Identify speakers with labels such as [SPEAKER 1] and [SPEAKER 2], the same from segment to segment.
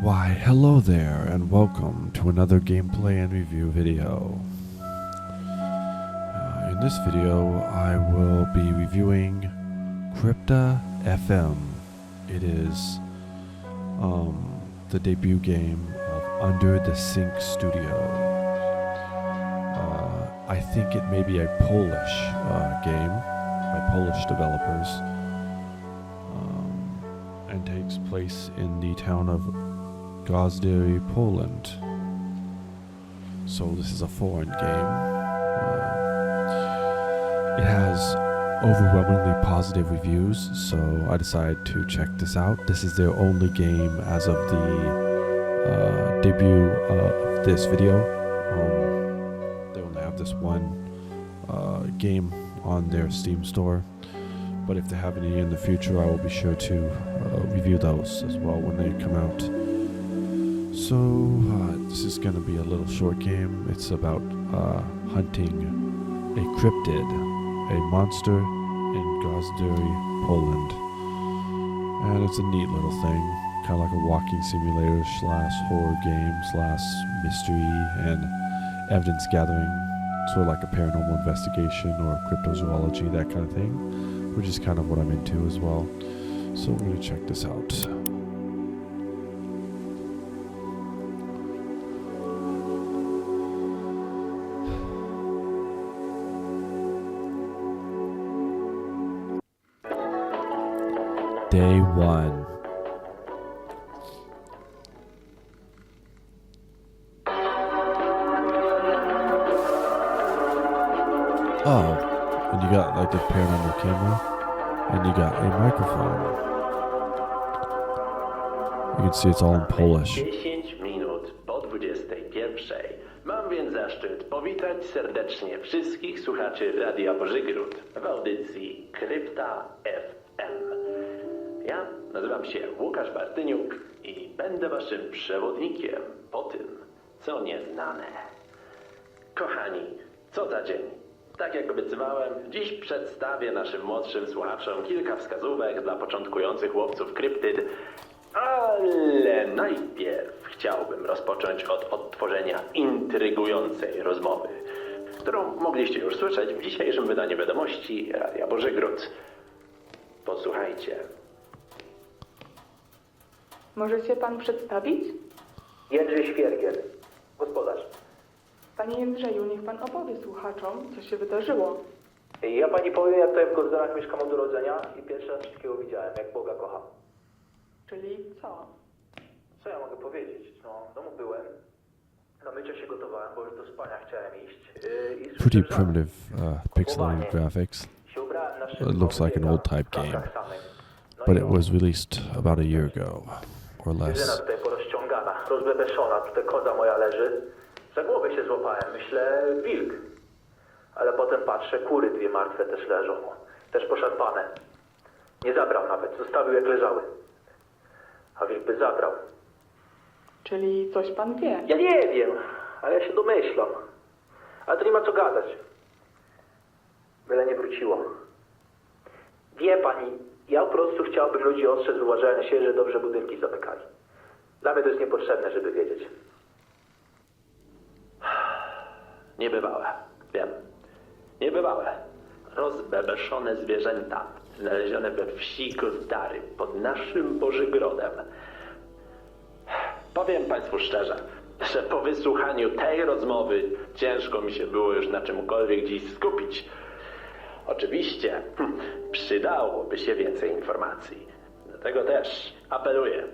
[SPEAKER 1] Why, hello there, and welcome to another gameplay and review video. In this video, I will be reviewing Krypta FM. It is the debut game of Under the Sink Studio. I think it may be a Polish game by Polish developers, and takes place in the town of Gozdary, Poland. So this is a foreign game. It has overwhelmingly positive reviews, so I decided to check this out. This is their only game as of the debut of this video. They only have this one game on their Steam store, but if they have any in the future, I will be sure to review those as well when they come out. So this is going to be a little short game. It's about hunting a cryptid, a monster in Gozdary, Poland. And it's a neat little thing, kind of like a walking simulator / horror game / mystery and evidence gathering, sort of like a paranormal investigation or cryptozoology, that kind of thing, which is kind of what I'm into as well. So we're going to check this out. Day 1. Oh, and you got like the paranormal camera, and you got a microphone. You can see it's all in Polish.
[SPEAKER 2] 10 minut po 21. Mam więc zaszczyt powitać serdecznie wszystkich słuchaczy Radia Bożygród w audycji Krypta FM. Ja nazywam się Łukasz Bartyniuk i będę waszym przewodnikiem po tym, co nieznane. Kochani, co za dzień. Tak jak obiecywałem, dziś przedstawię naszym młodszym słuchaczom kilka wskazówek dla początkujących łowców kryptyd, ale najpierw chciałbym rozpocząć od odtworzenia intrygującej rozmowy, którą mogliście już słyszeć w dzisiejszym wydaniu wiadomości Radia Bożygród. Posłuchajcie.
[SPEAKER 3] Może się pan przedstawić?
[SPEAKER 2] Jędrzej Świergiel, gospodarz.
[SPEAKER 3] Panie Jędrzeju, niech pan opowie słuchaczom, co się wydarzyło.
[SPEAKER 4] Ja pani powiem, jak tutaj w Gozdarach mieszkam od urodzenia i pierwszy raz wszystkiego widziałem, jak Boga kocham.
[SPEAKER 3] Czyli co?
[SPEAKER 4] Co ja mogę powiedzieć? No, w domu byłem, na mycie się gotowałem, bo już do spania chciałem iść.
[SPEAKER 1] Pretty primitive pixelated graphics. It looks like an old type game, but it was released about a year ago, or
[SPEAKER 4] Żena
[SPEAKER 1] less.
[SPEAKER 4] tutaj porozciągana, rozbebeszona, tutaj koza moja leży. Za głowę się złapałem, myślę, wilk. Ale potem patrzę, kury dwie martwe też leżą, też poszarpane. Nie zabrał nawet, zostawił jak leżały. A wilk by zabrał.
[SPEAKER 3] Czyli coś pan wie?
[SPEAKER 4] Ja nie wiem, ale ja się domyślam. Ale to nie ma co gadać. Byle nie wróciło. Wie pani, ja po prostu chciałbym ludzi ostrzec, uważając się, że dobrze budynki zamykali. Dla mnie to jest niepotrzebne, żeby wiedzieć.
[SPEAKER 2] Niebywałe, wiem. Niebywałe. Rozbebeszone zwierzęta znalezione we wsi Gozdary pod naszym Bożygrodem. Powiem państwu szczerze, że po wysłuchaniu tej rozmowy ciężko mi się było już na czymkolwiek dziś skupić. Oczywiście przydałoby się więcej informacji. Dlatego też apeluję,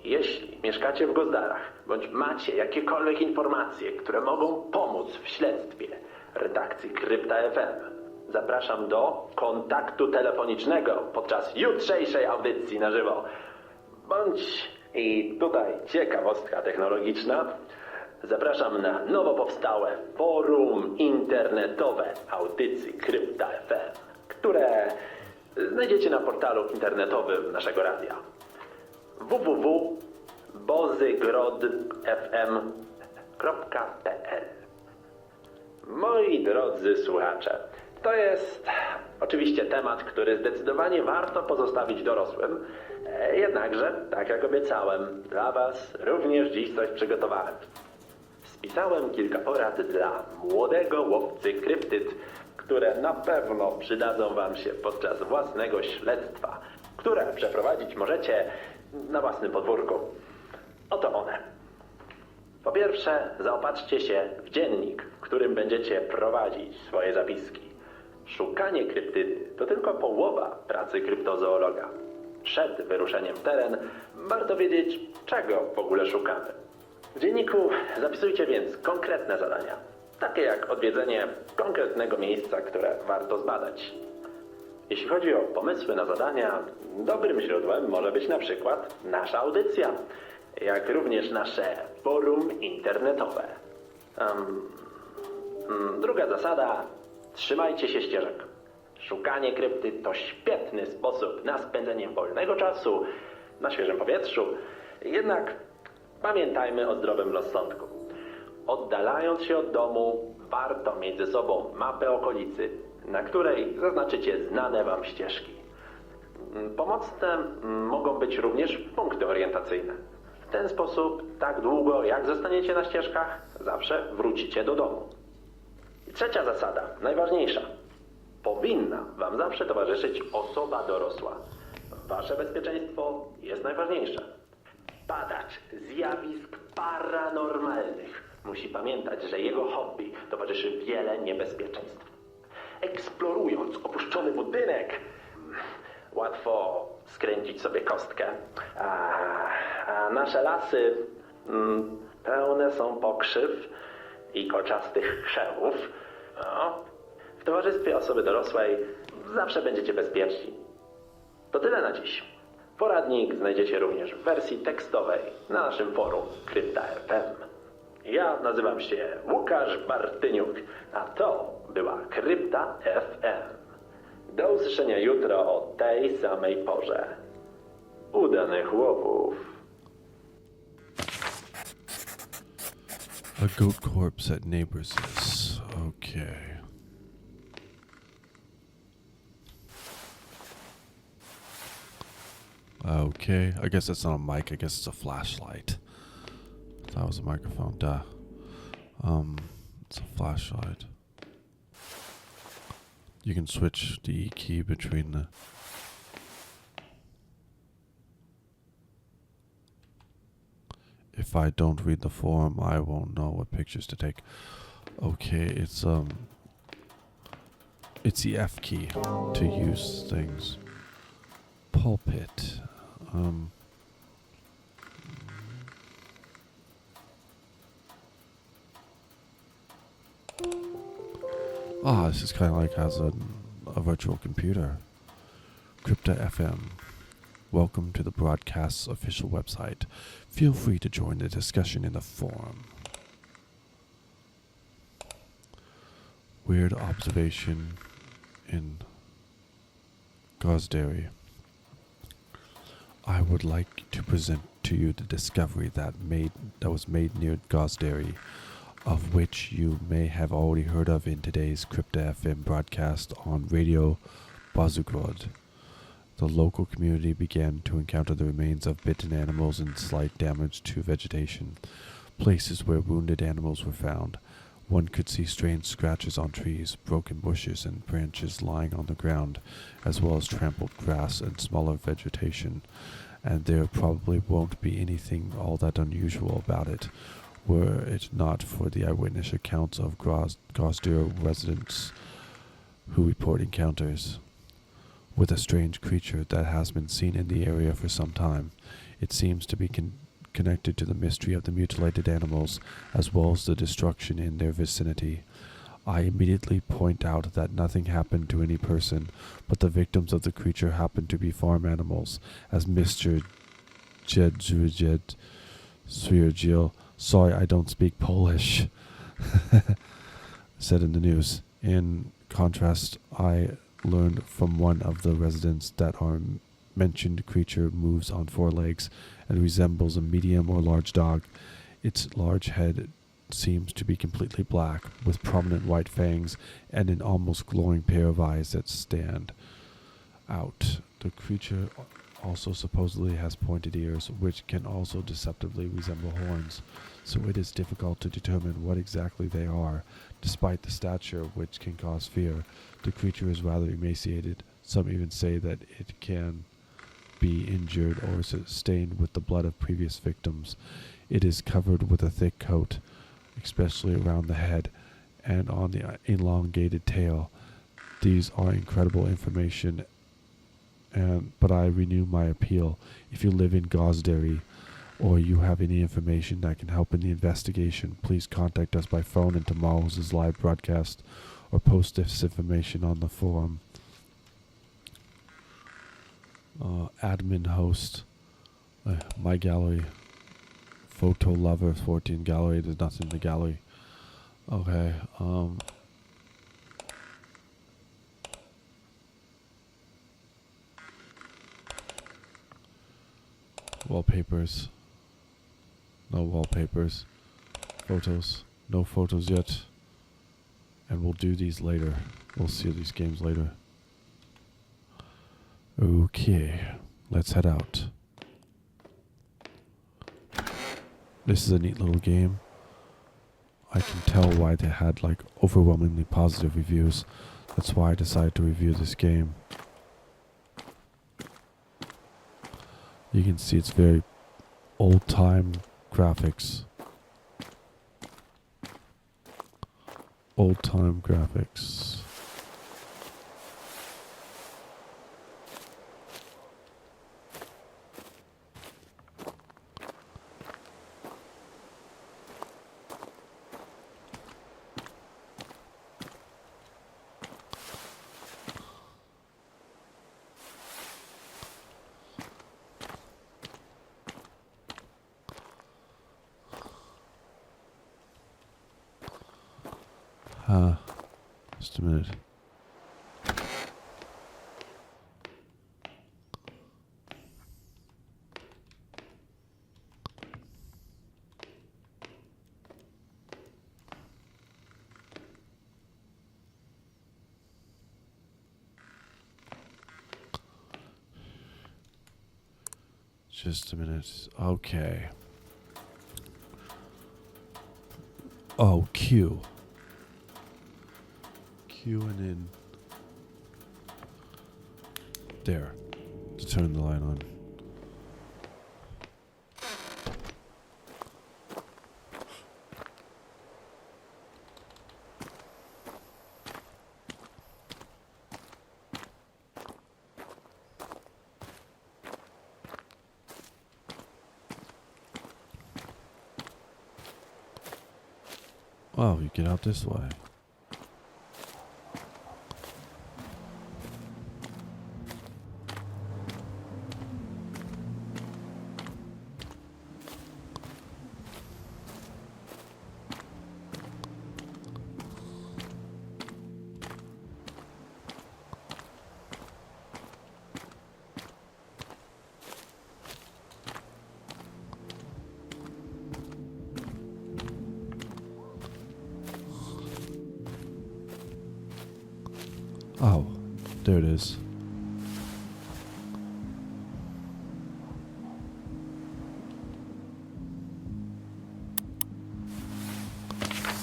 [SPEAKER 2] jeśli mieszkacie w Gozdarach, bądź macie jakiekolwiek informacje, które mogą pomóc w śledztwie redakcji Krypta FM, zapraszam do kontaktu telefonicznego podczas jutrzejszej audycji na żywo. Bądź, i tutaj ciekawostka technologiczna, zapraszam na nowo powstałe forum internetowe audycji Krypta FM, które znajdziecie na portalu internetowym naszego radia www.bozygrodfm.pl. Moi drodzy słuchacze, To jest oczywiście temat, który zdecydowanie warto pozostawić dorosłym. Jednakże, tak jak obiecałem, dla Was również dziś coś przygotowałem. Spisałem kilka porad dla młodego łowcy kryptyd, które na pewno przydadzą Wam się podczas własnego śledztwa, które przeprowadzić możecie na własnym podwórku. Oto one. Po pierwsze, zaopatrzcie się w dziennik, w którym będziecie prowadzić swoje zapiski. Szukanie kryptydy to tylko połowa pracy kryptozoologa. Przed wyruszeniem w teren warto wiedzieć, czego w ogóle szukamy. W dzienniku zapisujcie więc konkretne zadania, takie jak odwiedzenie konkretnego miejsca, które warto zbadać. Jeśli chodzi o pomysły na zadania, dobrym źródłem może być na przykład nasza audycja, jak również nasze forum internetowe. Druga zasada: trzymajcie się ścieżek. Szukanie krypty to świetny sposób na spędzenie wolnego czasu na świeżym powietrzu, jednak pamiętajmy o zdrowym rozsądku. Oddalając się od domu, warto mieć ze sobą mapę okolicy, na której zaznaczycie znane Wam ścieżki. Pomocne mogą być również punkty orientacyjne. W ten sposób, tak długo jak zostaniecie na ścieżkach, zawsze wrócicie do domu. I trzecia zasada, najważniejsza. Powinna Wam zawsze towarzyszyć osoba dorosła. Wasze bezpieczeństwo jest najważniejsze. Badacz zjawisk paranormalnych musi pamiętać, że jego hobby towarzyszy wiele niebezpieczeństw. Eksplorując opuszczony budynek, łatwo skręcić sobie kostkę, a nasze lasy pełne są pokrzyw i kolczastych krzewów. No, w towarzystwie osoby dorosłej zawsze będziecie bezpieczni. To tyle na dziś. Poradnik znajdziecie również w wersji tekstowej na naszym forum Krypta FM. Ja nazywam się Łukasz Bartyniuk, a to była Krypta FM. Do usłyszenia jutro o tej samej porze. Udanych łowów.
[SPEAKER 1] A goat corpse at neighbors'. Okay. Okay, I guess that's not a mic, I guess it's a flashlight. That was a microphone, duh. It's a flashlight. You can switch the E key between the... If I don't read the forum, I won't know what pictures to take. Okay, it's the F key to use things. Pulpit. This is kind of like has a virtual computer. Krypta FM. Welcome to the broadcast's official website. Feel free to join the discussion in the forum. Weird observation in Gozdary. I would like to present to you the discovery that was made near Gozdary, of which you may have already heard of in today's Krypta FM broadcast on Radio Bazugrod. The local community began to encounter the remains of bitten animals and slight damage to vegetation. Places where wounded animals were found. One could see strange scratches on trees, broken bushes and branches lying on the ground, as well as trampled grass and smaller vegetation. And there probably won't be anything all that unusual about it, were it not for the eyewitness accounts of Gozdary residents who report encounters with a strange creature that has been seen in the area for some time. It seems to be connected to the mystery of the mutilated animals, as well as the destruction in their vicinity. I immediately point out that nothing happened to any person, but the victims of the creature happened to be farm animals, as Mr. Jedrzujed Swierdziel, sorry I don't speak Polish, said in the news. In contrast, I learned from one of the residents that our mentioned creature moves on four legs and resembles a medium or large dog. Its large head seems to be completely black, with prominent white fangs and an almost glowing pair of eyes that stand out. The creature also supposedly has pointed ears, which can also deceptively resemble horns, so it is difficult to determine what exactly they are. Despite the stature, which can cause fear, the creature is rather emaciated. Some even say that it can be injured or stained with the blood of previous victims. It is covered with a thick coat, especially around the head and on the elongated tail. These are incredible information, but I renew my appeal. If you live in Gozdary, or you have any information that can help in the investigation, please contact us by phone in tomorrow's live broadcast, or post this information on the forum. Admin host, my gallery, photo lover 14 gallery. There's nothing in the gallery. Okay. Wallpapers. No wallpapers. Photos. No photos yet. And we'll do these later. We'll see these games later. Okay. Let's head out. This is a neat little game. I can tell why they had like overwhelmingly positive reviews. That's why I decided to review this game. You can see it's very old-time graphics. Old-time graphics. Just a minute. Just a minute. Okay. Oh, Q. Q and in. There. To turn the light on. Oh, you get out this way. Oh, there it is.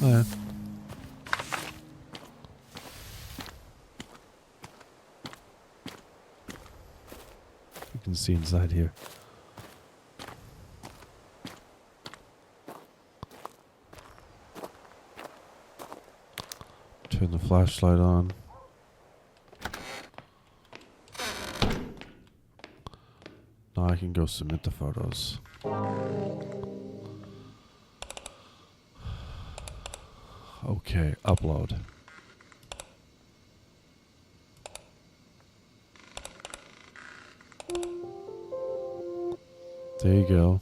[SPEAKER 1] Oh, yeah. You can see inside here. Turn the flashlight on. Now I can go submit the photos. Okay, upload. There you go.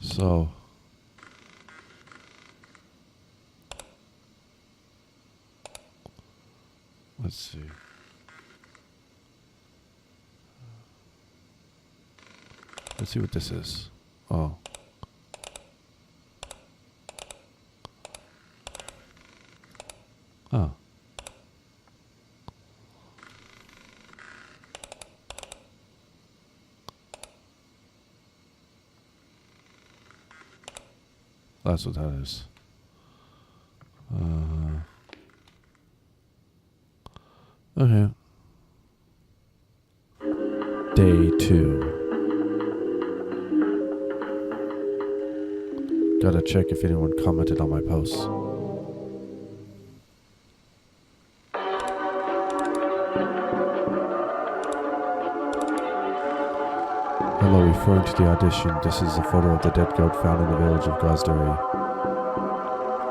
[SPEAKER 1] So, let's see. Let's see what this is. Oh. Oh. That's what that is. Okay. Day 2. Gotta check if anyone commented on my posts. Hello, referring to the audition, this is a photo of the dead goat found in the village of Gozdary.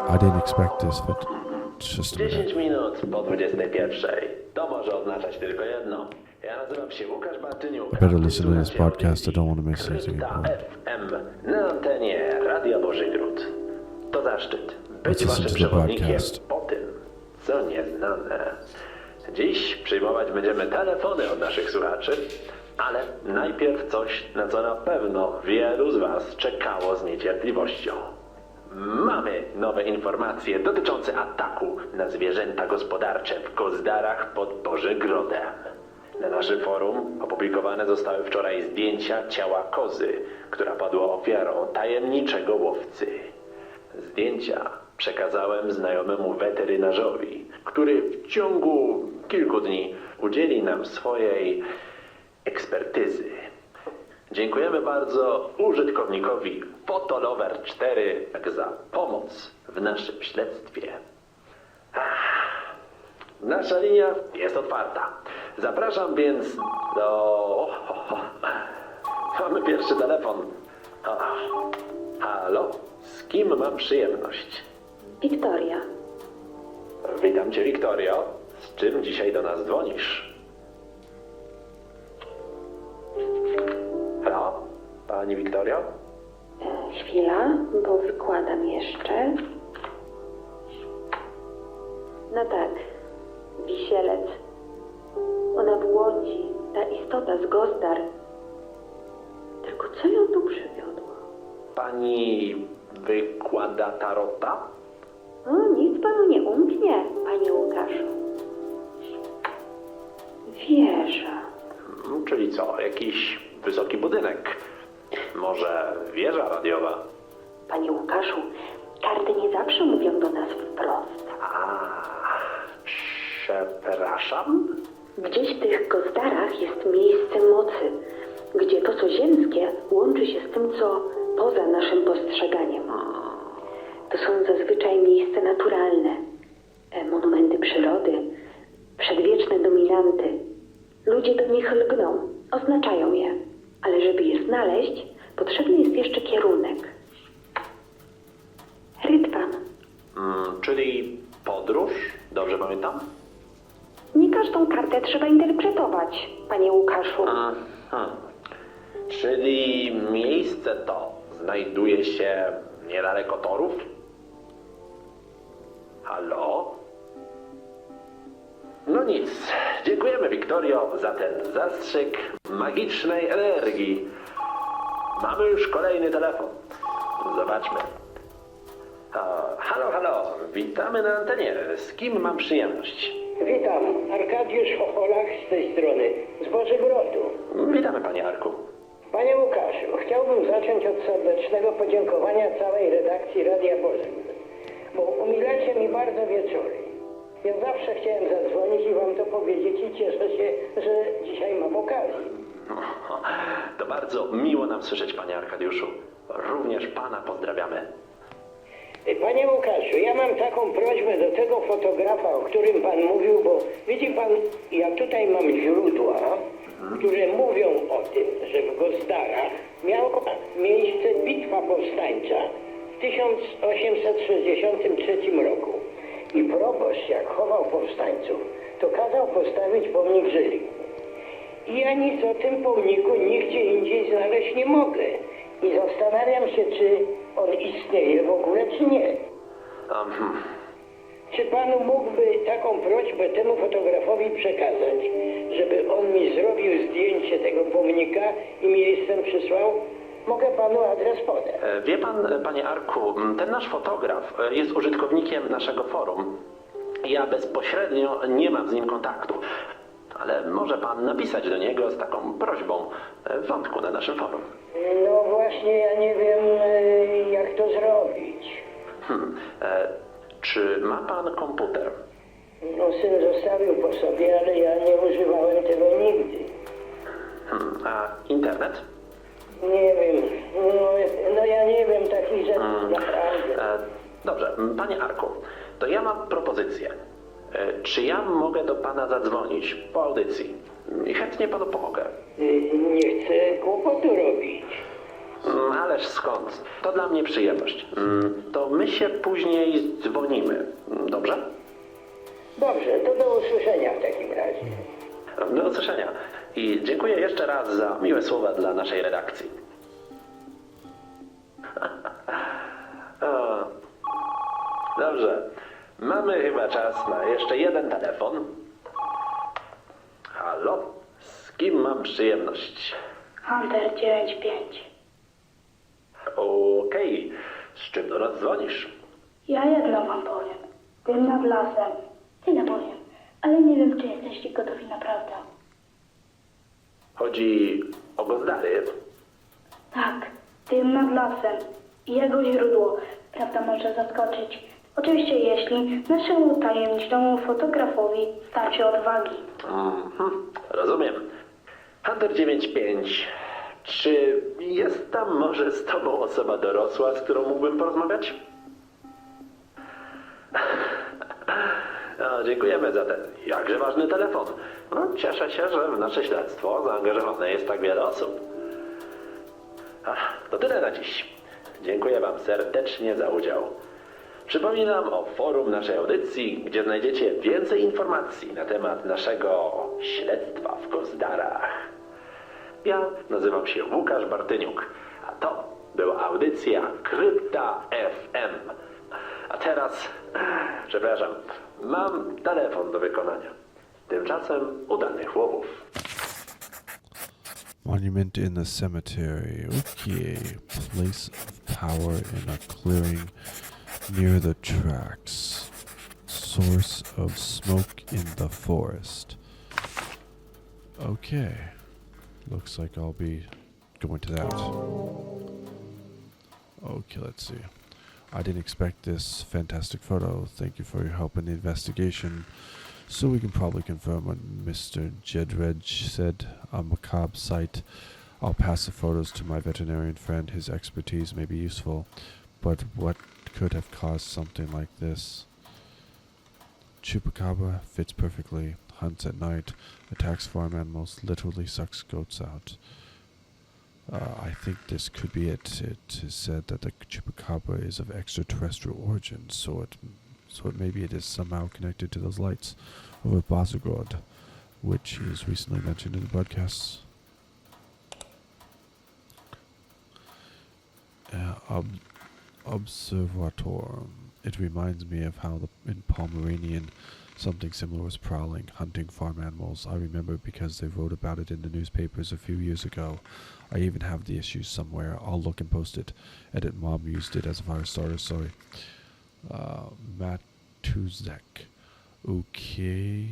[SPEAKER 1] I didn't expect this, but just a
[SPEAKER 2] 10
[SPEAKER 1] minute.
[SPEAKER 2] minut po 21. To może oznaczać tylko jedno. Ja nazywam się Łukasz Bartyniuk.
[SPEAKER 1] I better listen to this podcast, I don't want to miss anything
[SPEAKER 2] Krypta
[SPEAKER 1] important.
[SPEAKER 2] FM na antenie Radia Boży Gród. To zaszczyt być
[SPEAKER 1] Let's listen
[SPEAKER 2] waszym
[SPEAKER 1] to the
[SPEAKER 2] przewodnikiem
[SPEAKER 1] broadcast.
[SPEAKER 2] po tym, co nieznane. Dziś przyjmować będziemy telefony od naszych słuchaczy, ale najpierw coś, na co na pewno wielu z was czekało z niecierpliwością. Mamy nowe informacje dotyczące ataku na zwierzęta gospodarcze w Gozdarach pod Bożegrodem. Na naszym forum opublikowane zostały wczoraj zdjęcia ciała kozy, która padła ofiarą tajemniczego łowcy. Zdjęcia przekazałem znajomemu weterynarzowi, który w ciągu kilku dni udzieli nam swojej ekspertyzy. Dziękujemy bardzo użytkownikowi Fotolover4 za pomoc w naszym śledztwie. Nasza linia jest otwarta. Zapraszam więc do... Mamy pierwszy telefon. Halo? Z kim mam przyjemność?
[SPEAKER 5] Wiktoria.
[SPEAKER 2] Witam cię, Wiktorio. Z czym dzisiaj do nas dzwonisz? Halo? Pani Wiktorio?
[SPEAKER 5] Chwila, bo wykładam jeszcze. No tak, Wisielec. Ona błądzi, ta istota z Gozdar. Tylko co ją tu przywiodło?
[SPEAKER 2] Pani wykłada tarota?
[SPEAKER 5] O, nic panu nie umknie, panie Łukaszu. Wieża.
[SPEAKER 2] Czyli co? Jakiś wysoki budynek? Może wieża radiowa?
[SPEAKER 5] Panie Łukaszu, karty nie zawsze mówią do nas wprost.
[SPEAKER 2] Przepraszam?
[SPEAKER 5] Gdzieś w tych Gozdarach jest miejsce mocy, gdzie to, co ziemskie, łączy się z tym, co poza naszym postrzeganiem. To są zazwyczaj miejsca naturalne, monumenty przyrody, przedwieczne dominanty. Ludzie do nich lgną, oznaczają je, ale żeby je znaleźć, potrzebny jest jeszcze kierunek. Rydwan.
[SPEAKER 2] Czyli podróż? Dobrze pamiętam?
[SPEAKER 5] Nie każdą kartę trzeba interpretować, panie Łukaszu.
[SPEAKER 2] Czyli miejsce to znajduje się niedaleko torów? Halo? No nic. Dziękujemy, Wiktorio, za ten zastrzyk magicznej energii. Mamy już kolejny telefon. Zobaczmy. Halo, halo. Witamy na antenie. Z kim mam przyjemność?
[SPEAKER 6] Witam, Arkadiusz Chocholach z tej strony, z Bożegrodu.
[SPEAKER 2] Witamy, panie Arku.
[SPEAKER 6] Panie Łukaszu, chciałbym zacząć od serdecznego podziękowania całej redakcji Radia Bożegród, bo umilacie mi bardzo wieczory. Ja zawsze chciałem zadzwonić i wam to powiedzieć i cieszę się, że dzisiaj mam okazję.
[SPEAKER 2] To bardzo miło nam słyszeć, panie Arkadiuszu. Również pana pozdrawiamy.
[SPEAKER 6] Panie Łukaszu, ja mam taką prośbę do tego fotografa, o którym pan mówił, bo widzi pan, ja tutaj mam źródła, które mówią o tym, że w Gozdarach miała miejsce bitwa powstańcza w 1863 roku. I proboszcz, jak chował powstańców, to kazał postawić pomnik Żyli. I ja nic o tym pomniku nigdzie indziej znaleźć nie mogę. I zastanawiam się, czy on istnieje w ogóle, czy nie. Czy pan mógłby taką prośbę temu fotografowi przekazać, żeby on mi zrobił zdjęcie tego pomnika i mi listem przysłał? Mogę panu adres podać.
[SPEAKER 2] Wie pan, panie Arku, ten nasz fotograf jest użytkownikiem naszego forum. Ja bezpośrednio nie mam z nim kontaktu, ale może pan napisać do niego z taką prośbą w wątku na naszym forum.
[SPEAKER 6] No właśnie, ja nie wiem, jak to zrobić.
[SPEAKER 2] Czy ma pan komputer?
[SPEAKER 6] No syn zostawił po sobie, ale ja nie używałem tego nigdy.
[SPEAKER 2] A internet?
[SPEAKER 6] Nie wiem, no ja nie wiem takich rzeczy naprawdę.
[SPEAKER 2] Dobrze, panie Arku, to ja mam propozycję. Czy ja mogę do pana zadzwonić po audycji? I chętnie panu pomogę.
[SPEAKER 6] Nie chcę kłopotu robić.
[SPEAKER 2] Ależ skąd? To dla mnie przyjemność. To my się później dzwonimy. Dobrze?
[SPEAKER 6] Dobrze, to do usłyszenia w takim razie.
[SPEAKER 2] Do usłyszenia. I dziękuję jeszcze raz za miłe słowa dla naszej redakcji. O, dobrze. Mamy chyba czas na jeszcze jeden telefon. Halo? Z kim mam przyjemność?
[SPEAKER 7] Hunter 95.
[SPEAKER 2] Okej. Z czym do nas dzwonisz?
[SPEAKER 7] Ja jedno wam powiem. Tym nad lasem. Tyle powiem. Ale nie wiem, czy jesteście gotowi naprawdę.
[SPEAKER 2] Chodzi o Gozdary.
[SPEAKER 7] Tak, tym nad lasem. I jego źródło. Prawda może zaskoczyć. Oczywiście jeśli naszemu tajemnicznemu fotografowi starczy odwagi.
[SPEAKER 2] Rozumiem. Hunter 95. Czy jest tam może z tobą osoba dorosła, z którą mógłbym porozmawiać? No, dziękujemy za ten jakże ważny telefon. No, cieszę się, że w nasze śledztwo zaangażowane jest tak wiele osób. To tyle na dziś. Dziękuję wam serdecznie za udział. Przypominam o forum naszej audycji, gdzie znajdziecie więcej informacji na temat naszego śledztwa w Gozdarach. Ja nazywam się Łukasz Bartyniuk, a to była audycja Krypta FM. A teraz, przepraszam, mam telefon do wykonania. Tymczasem udanych łowów.
[SPEAKER 1] Monument in the cemetery. Okay. Place of power in a clearing near the tracks. Source of smoke in the forest. Okay. Looks like I'll be going to that. Okay, let's see. I didn't expect this fantastic photo. Thank you for your help in the investigation. So we can probably confirm what Mr. Jedredge said. A macabre sight. I'll pass the photos to my veterinarian friend. His expertise may be useful. But what could have caused something like this? Chupacabra fits perfectly. Hunts at night. Attacks farm animals. Literally sucks goats out. I think this could be it. It is said that the chupacabra is of extraterrestrial origin, so maybe it is somehow connected to those lights over Basagod, which is recently mentioned in the broadcasts. Observator. It reminds me of how in Pomeranian something similar was prowling, hunting farm animals. I remember because they wrote about it in the newspapers a few years ago. I even have the issue somewhere. I'll look and post it. Edit Mom used it as a fire starter, sorry. Matuzek. Okay.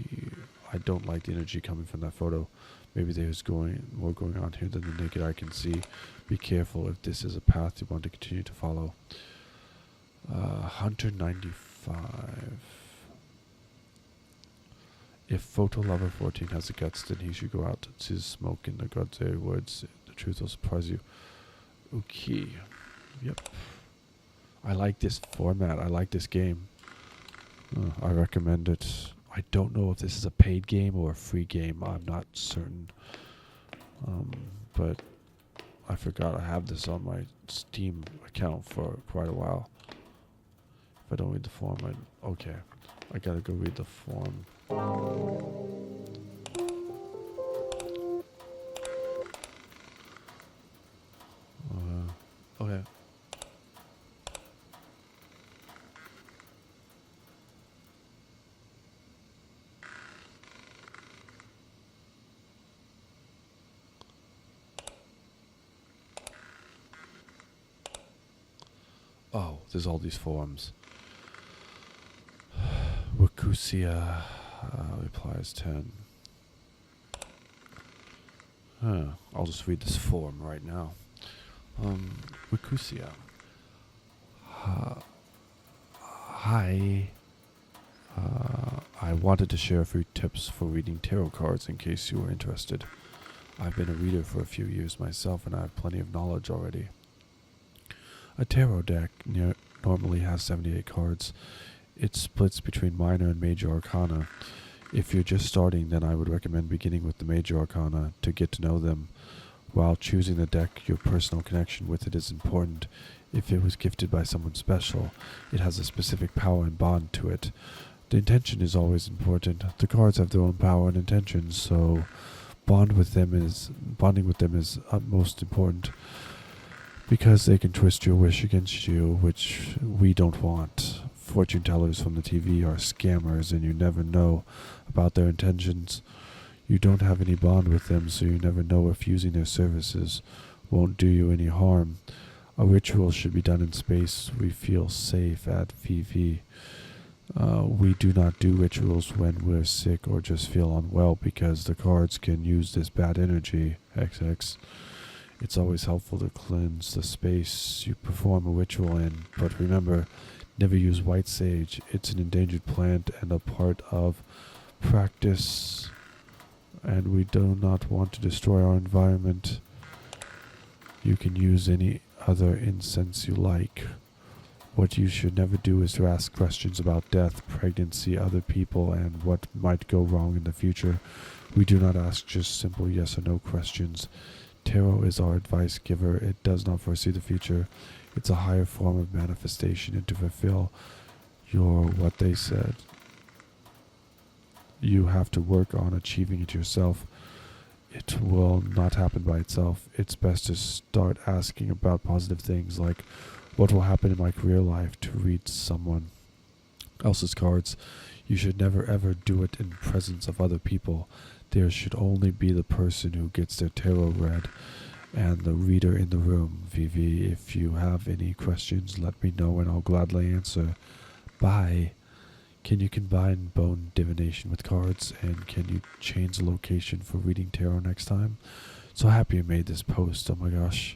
[SPEAKER 1] I don't like the energy coming from that photo. Maybe there's more going on here than the naked eye can see. Be careful if this is a path you want to continue to follow. Hunter 95. If Photo Lover 14 has the guts, then he should go out to smoke in the Godzilla woods. The truth will surprise you. Okay. Yep. I like this format. I like this game. I recommend it. I don't know if this is a paid game or a free game. I'm not certain. But I forgot I have this on my Steam account for quite a while. If I don't read the form, okay. I gotta go read the form. Okay. Oh, there's all these forums. Wakusia replies 10. I'll just read this forum right now. Wakusia. Hi. I wanted to share a few tips for reading tarot cards in case you were interested. I've been a reader for a few years myself and I have plenty of knowledge already. A tarot deck normally has 78 cards. It splits between minor and major arcana. If you're just starting, then I would recommend beginning with the major arcana to get to know them. While choosing the deck, your personal connection with it is important. If it was gifted by someone special, it has a specific power and bond to it. The intention is always important. The cards have their own power and intentions, so bonding with them is utmost important, because they can twist your wish against you, which we don't want. Fortune tellers from the TV are scammers, and you never know about their intentions. You don't have any bond with them, so you never know if using their services won't do you any harm. A ritual should be done in space we feel safe at VV. We do not do rituals when we're sick or just feel unwell, because the cards can use this bad energy. XX. It's always helpful to cleanse the space you perform a ritual in, but remember, never use white sage. It's an endangered plant and a part of practice, and we do not want to destroy our environment. You can use any other incense you like. What you should never do is to ask questions about death, pregnancy, other people, and what might go wrong in the future. We do not ask just simple yes or no questions. Tarot is our advice giver. It does not foresee the future. It's a higher form of manifestation, and to fulfill what they said, you have to work on achieving it yourself. It will not happen by itself. It's best to start asking about positive things, like what will happen in my career life, to read someone else's cards. You should never ever do it in presence of other people. There should only be the person who gets their tarot read and the reader in the room. VV, if you have any questions, let me know and I'll gladly answer. Bye. Can you combine bone divination with cards, and can you change the location for reading tarot next time? So happy I made this post, oh my gosh.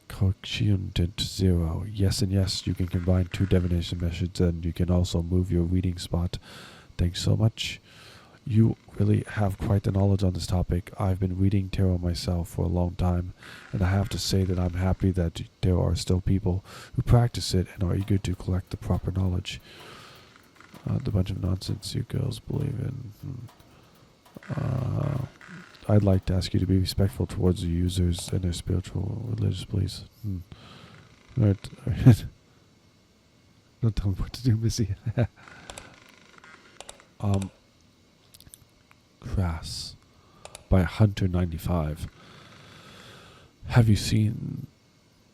[SPEAKER 1] Cochiundent 0. Yes and yes, you can combine two divination methods, and you can also move your reading spot. Thanks so much. You really have quite the knowledge on this topic. I've been reading tarot myself for a long time, and I have to say that I'm happy that there are still people who practice it and are eager to collect the proper knowledge. The bunch of nonsense you girls believe in. I'd like to ask you to be respectful towards the users and their spiritual religious beliefs. Alright. Don't tell me what to do, Missy. Crass by Hunter95. Have you seen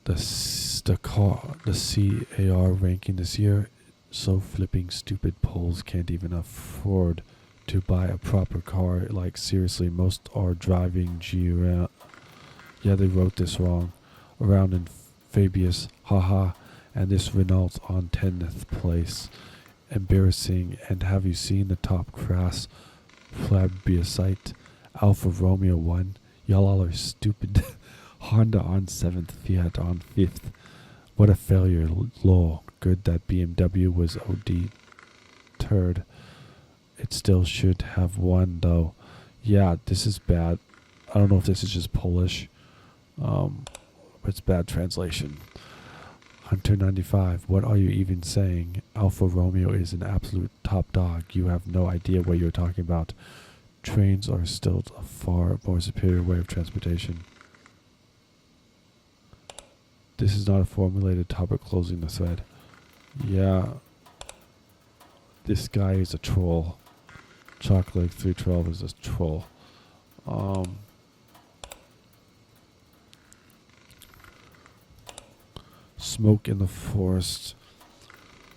[SPEAKER 1] the CAR ranking this year? So flipping stupid polls can't even afford to buy a proper car. Like, seriously, most are driving yeah, they wrote this wrong. Around in Fabius, haha, and this Renault on 10th place. Embarrassing. And have you seen the top crass plebiscite? Alfa Romeo 1. Y'all all are stupid. Honda on 7th, Fiat on 5th. What a failure. Lol. Good that BMW was OD turd. It still should have won, though. Yeah, this is bad. I don't know if this is just Polish. But it's bad translation. Hunter95, what are you even saying? Alfa Romeo is an absolute top dog. You have no idea what you're talking about. Trains are still a far more superior way of transportation. This is not a formulated topic closing the thread. Yeah. This guy is a troll. Chocolate 312 is a troll. Smoke in the forest.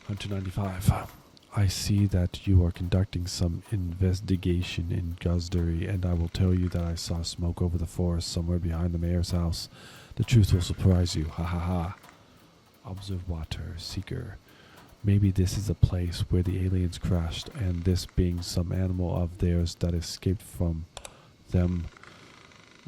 [SPEAKER 1] Hunter95. I see that you are conducting some investigation in Gozdary, and I will tell you that I saw smoke over the forest somewhere behind the mayor's house. The truth will surprise you. Ha ha ha. Observator, seeker. Maybe this is a place where the aliens crashed, and this being some animal of theirs that escaped from them.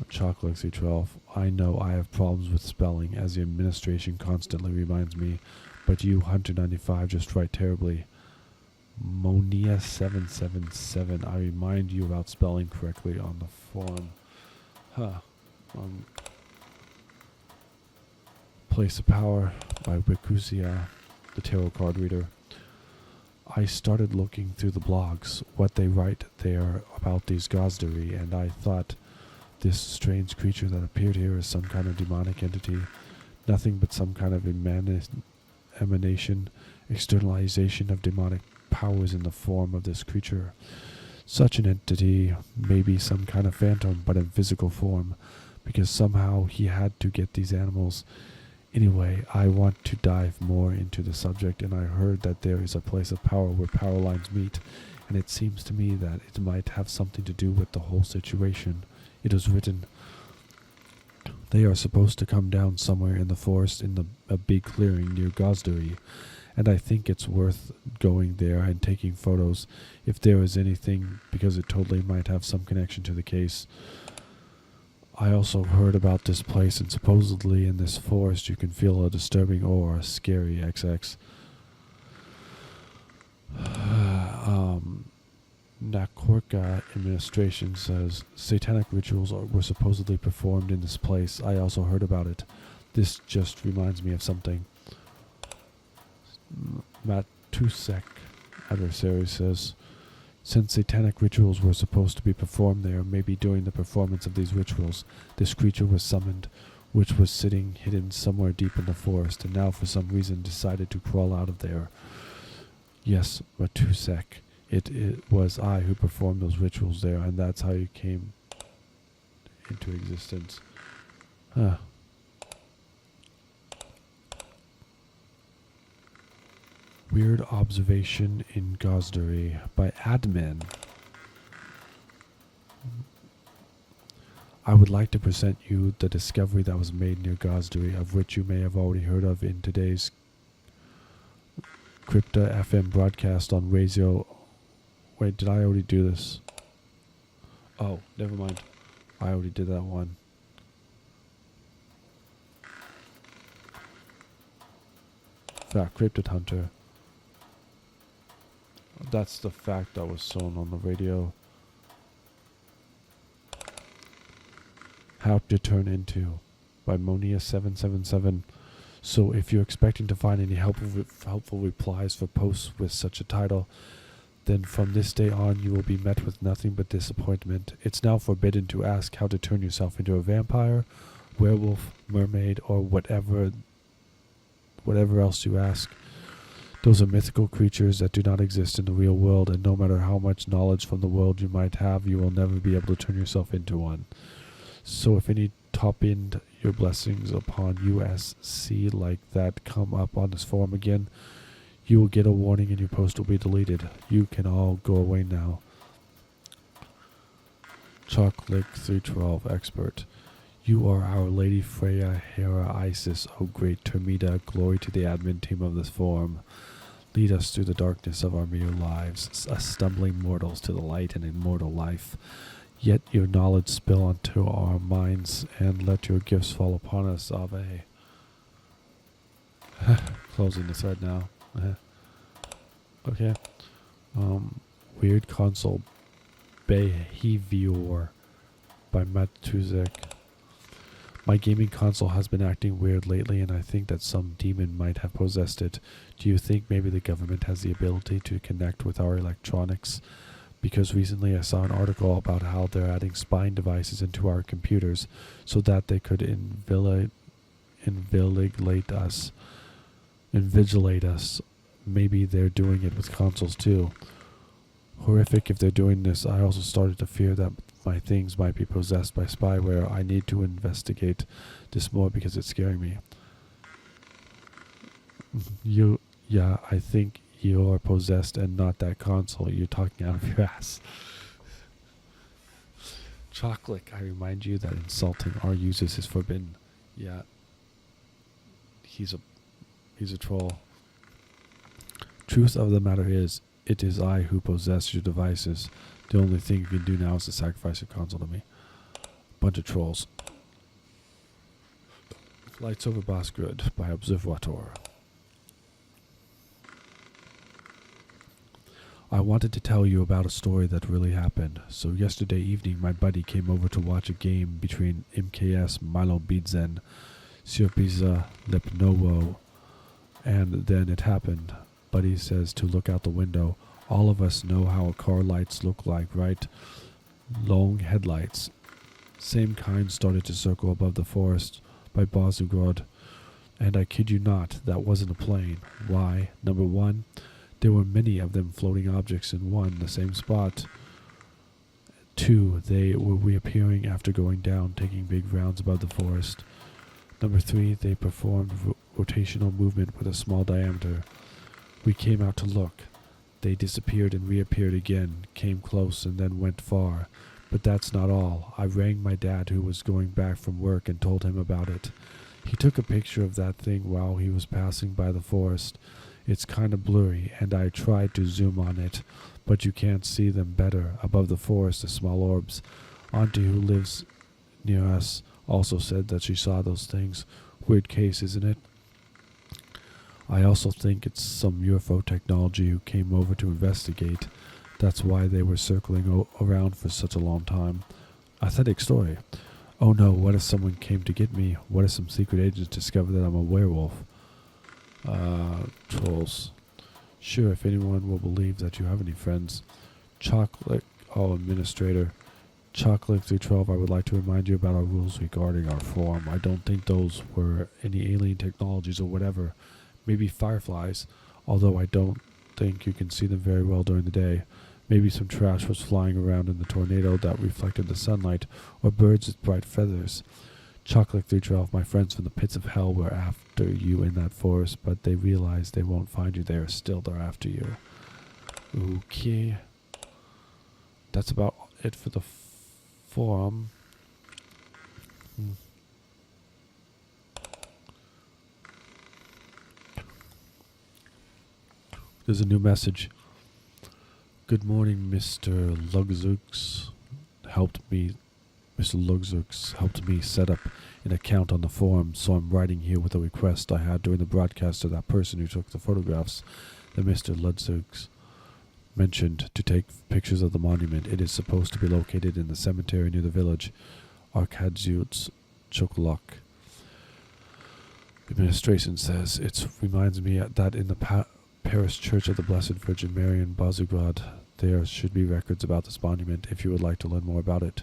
[SPEAKER 1] Chocolate 12. I know I have problems with spelling, as the administration constantly reminds me, but you, Hunter 95, just write terribly. Monia 777. I remind you about spelling correctly on the form. Place of Power by Wikusia, the tarot card reader. I started looking through the blogs, what they write there about these Gozdary, and I thought this strange creature that appeared here is some kind of demonic entity, nothing but some kind of emanation, externalization of demonic powers in the form of this creature. Such an entity may be some kind of phantom, but in physical form, because somehow he had to get these animals. Anyway, I want to dive more into the subject, and I heard that there is a place of power where power lines meet, and it seems to me that it might have something to do with the whole situation. It was written, they are supposed to come down somewhere in the forest in a big clearing near Gozdary, and I think it's worth going there and taking photos if there is anything, because it totally might have some connection to the case. I also heard about this place, and supposedly in this forest you can feel a disturbing aura, scary XX. Nakorka administration says satanic rituals were supposedly performed in this place. I also heard about it. This just reminds me of something. Matusek adversary says, since satanic rituals were supposed to be performed there, maybe during the performance of these rituals, this creature was summoned, which was sitting hidden somewhere deep in the forest, and now for some reason decided to crawl out of there. Yes, Matusek, it was I who performed those rituals there, and that's how you came into existence. Weird Observation in Gozdary by Admin. I would like to present you the discovery that was made near Gozdary, of which you may have already heard of in today's Krypta FM broadcast on radio. Wait, did I already do this? Oh, never mind. I already did that one. Fact, Cryptid Hunter. That's the fact that was shown on the radio. How to Turn Into by Monia777. So if you're expecting to find any helpful replies for posts with such a title, then from this day on you will be met with nothing but disappointment. It's now forbidden to ask how to turn yourself into a vampire, werewolf, mermaid, or whatever else you ask. Those are mythical creatures that do not exist in the real world, and no matter how much knowledge from the world you might have, you will never be able to turn yourself into one. So if any top-end your blessings upon USC like that come up on this forum again, you will get a warning and your post will be deleted. You can all go away now. Chocolate 312 Expert. You are Our Lady Freya, Hera, Isis, O great Termita, glory to the admin team of this forum. Lead us through the darkness of our mere lives, us stumbling mortals to the light and immortal life. Yet your knowledge spill onto our minds, and let your gifts fall upon us, Ave. Closing the thread now. Okay. Weird Console Behavior by Matuzek. My gaming console has been acting weird lately, and I think that some demon might have possessed it. Do you think maybe the government has the ability to connect with our electronics? Because recently I saw an article about how they're adding spying devices into our computers so that they could invigilate us. Maybe they're doing it with consoles too. Horrific if they're doing this. I also started to fear that my things might be possessed by spyware. I need to investigate this more because it's scaring me. I think you're possessed and not that console. You're talking out of your ass. Chocolate, I remind you that insulting our users is forbidden. Yeah. He's a troll. Truth of the matter is, it is I who possess your devices. The only thing you can do now is to sacrifice your console to me. Bunch of trolls. Lights over Bosgrid by Observator. I wanted to tell you about a story that really happened. So yesterday evening, my buddy came over to watch a game between MKS Milo Bidzen, Sirpiza Lepnovo, and then it happened. Buddy says to look out the window. All of us know how a car lights look like, right? Long headlights. Same kind started to circle above the forest by Bazugod. And I kid you not, that wasn't a plane. Why? Number one, there were many of them floating objects in the same spot. Two, they were reappearing after going down, taking big rounds above the forest. Number three, they performed rotational movement with a small diameter. We came out to look. They disappeared and reappeared again, came close and then went far. But that's not all. I rang my dad, who was going back from work, and told him about it. He took a picture of that thing while he was passing by the forest. It's kind of blurry, and I tried to zoom on it, but you can't see them better. Above the forest, the small orbs. Auntie, who lives near us, also said that she saw those things. Weird case, isn't it? I also think it's some UFO technology who came over to investigate. That's why they were circling around for such a long time. Authentic story. Oh no, what if someone came to get me? What if some secret agents discover that I'm a werewolf? Trolls. Sure, if anyone will believe that you have any friends. Chocolate, administrator. Chocolate 312, I would like to remind you about our rules regarding our forum. I don't think those were any alien technologies or whatever. Maybe fireflies, although I don't think you can see them very well during the day. Maybe some trash was flying around in the tornado that reflected the sunlight, or birds with bright feathers. Chocolate 312, my friends from the pits of hell were after you in that forest, but they realize they won't find you there. Still, they're after you. Okay. That's about it for the forum. There's a new message. Good morning, Mr. Lugzooks. Mr. Lugzooks helped me set up an account on the forum, so I'm writing here with a request I had during the broadcast to that person who took the photographs that Mr. Lugzooks mentioned to take pictures of the monument. It is supposed to be located in the cemetery near the village, Arkadziuts Chokolok. Administration says it reminds me that in the Parish Church of the Blessed Virgin Mary in Bazugrad, there should be records about this monument if you would like to learn more about it.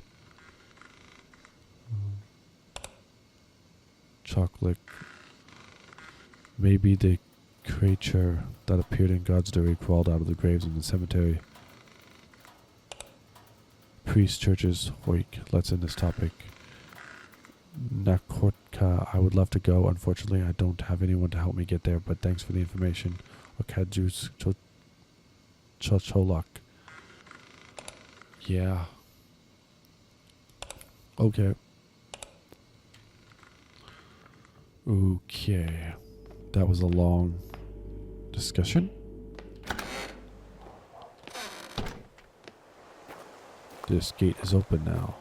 [SPEAKER 1] Chocolate. Maybe the creature that appeared in Gozdary crawled out of the graves in the cemetery. Priests, churches, hoik. Let's end this topic. Nakotka, I would love to go. Unfortunately, I don't have anyone to help me get there, but thanks for the information. Okadjus Chocholak. Yeah. Okay. Okay. That was a long discussion. This gate is open now.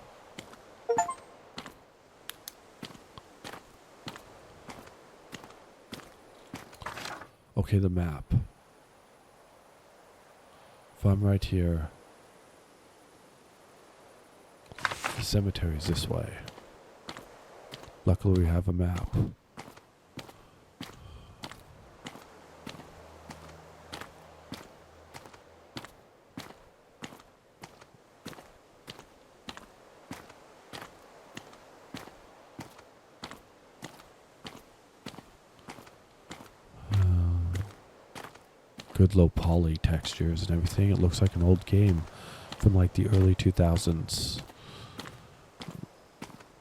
[SPEAKER 1] Okay, the map. If I'm right here, the cemetery is this way. Luckily, we have a map. Good low poly textures and everything. It looks like an old game from like the early 2000s.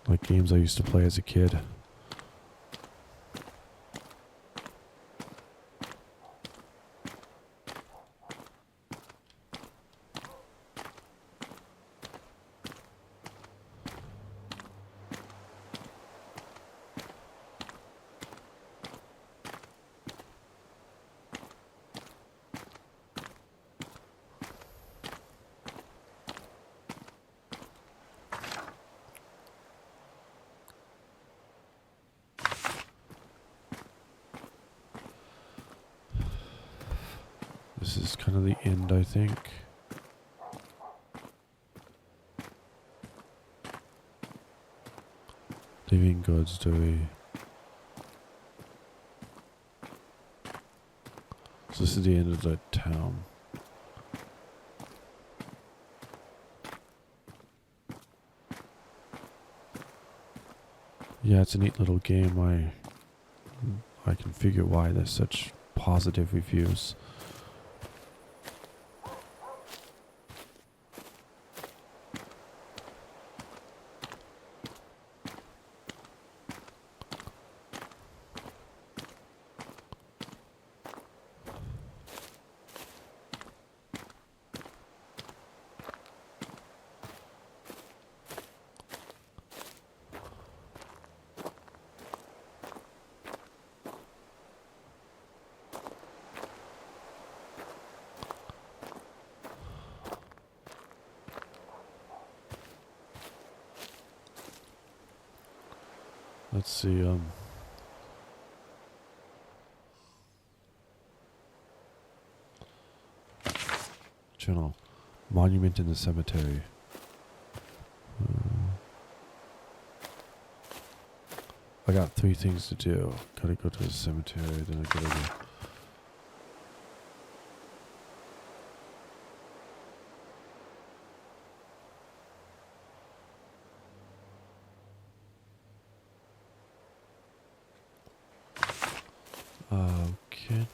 [SPEAKER 1] Like games I used to play as a kid. This is kind of the end, I think. Leaving Gozdary. So this is the end of the town. Yeah, it's a neat little game. I can figure why there's such positive reviews. Let's see, channel, monument in the cemetery. I got 3 things to do. Gotta go to the cemetery, then I gotta go. Okay.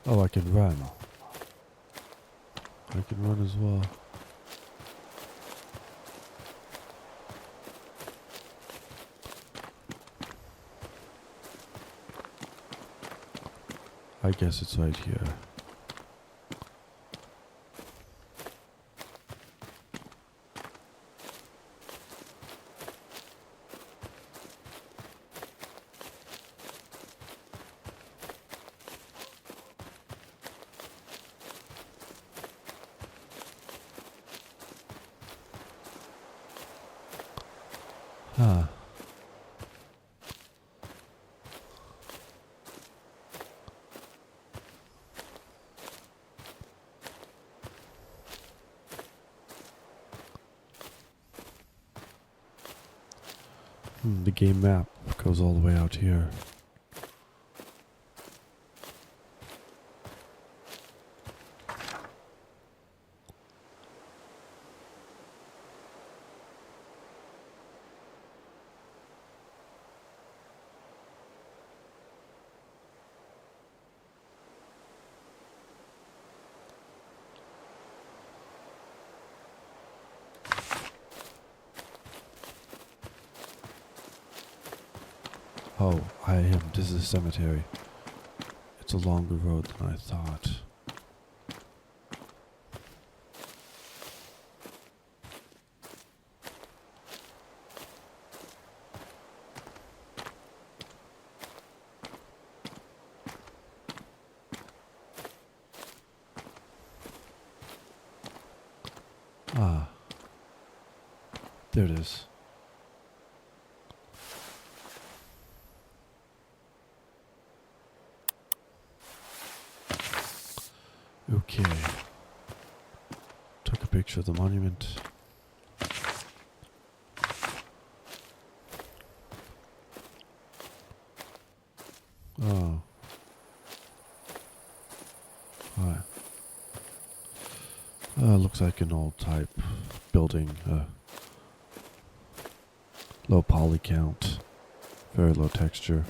[SPEAKER 1] Oh, I can run. I can run as well. I guess it's right here. Huh. The game map goes all the way out here. Oh, this is a cemetery. It's a longer road than I thought. Ah. There it is. Okay. Took a picture of the monument. Oh. Hi. Looks like an old type building. Low poly count. Very low texture.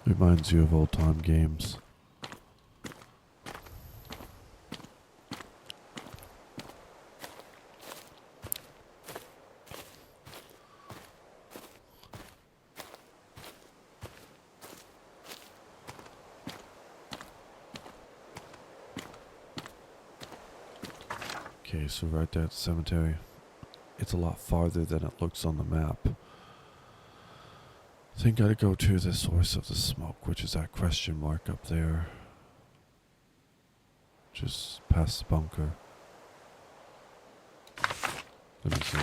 [SPEAKER 1] Reminds you of old time games. Okay, so right there at the cemetery. it's a lot farther than it looks on the map. I think I'd go to the source of the smoke, which is that question mark up there. Just past the bunker. Let me see.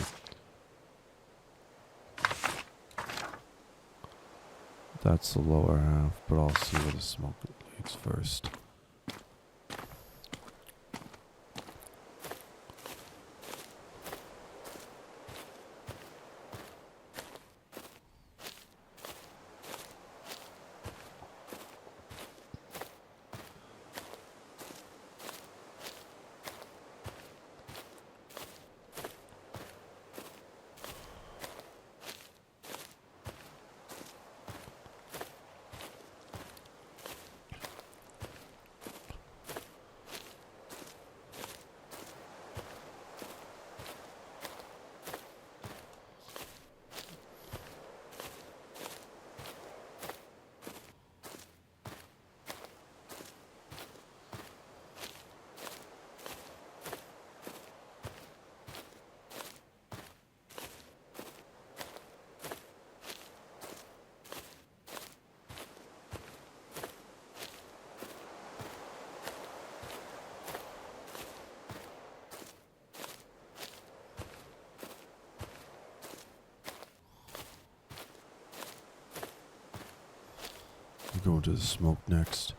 [SPEAKER 1] That's the lower half, but I'll see where the smoke leads first. We're going to the smoke next.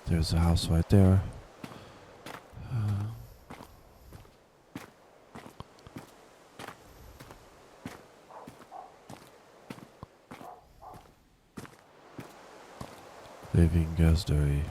[SPEAKER 1] There's a house right there. Living Gozdary.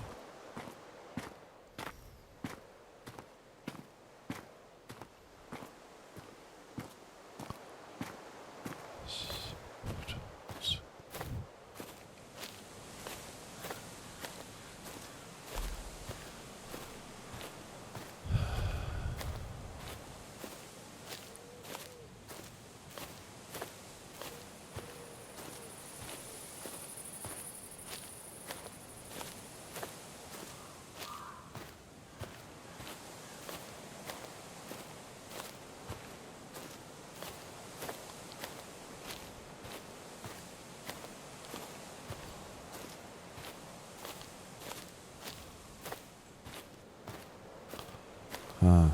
[SPEAKER 1] Huh.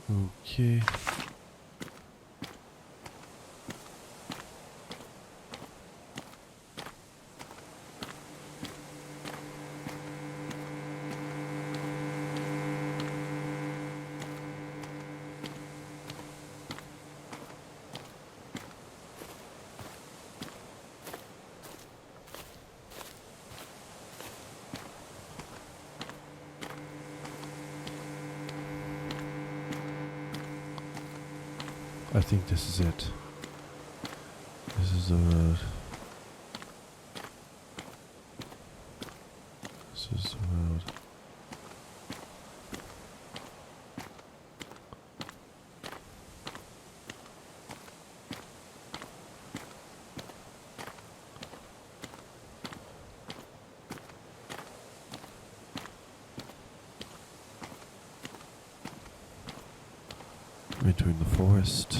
[SPEAKER 1] Okay. I think this is it. This is the road. This is the road. Entering the forest.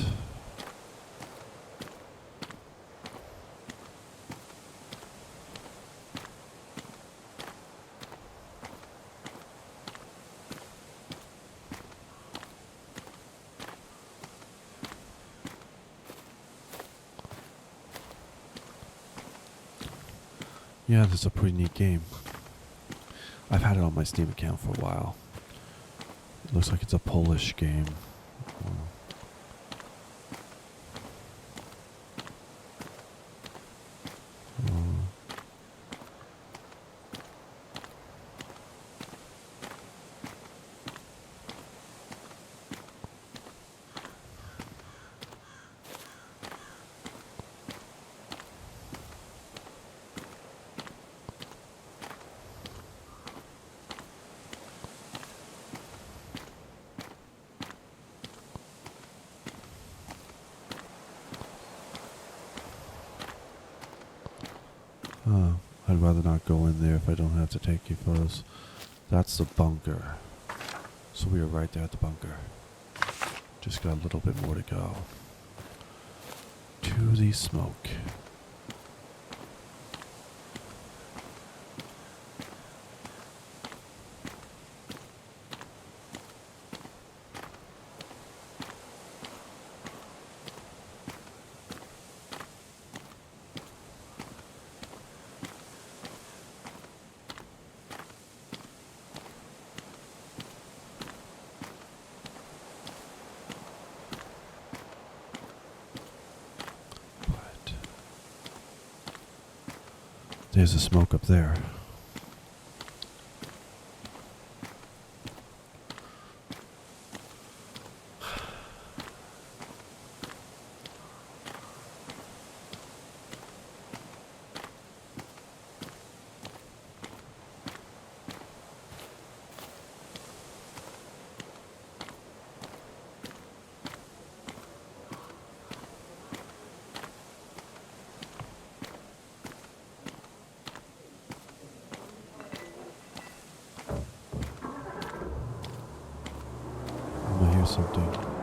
[SPEAKER 1] Yeah, this is a pretty neat game. I've had it on my Steam account for a while. It looks like it's a Polish game. I'd rather not go in there if I don't have to take any photos. That's the bunker. So we are right there at the bunker. Just got a little bit more to go. To the smoke. There's a smoke up there. I hear something.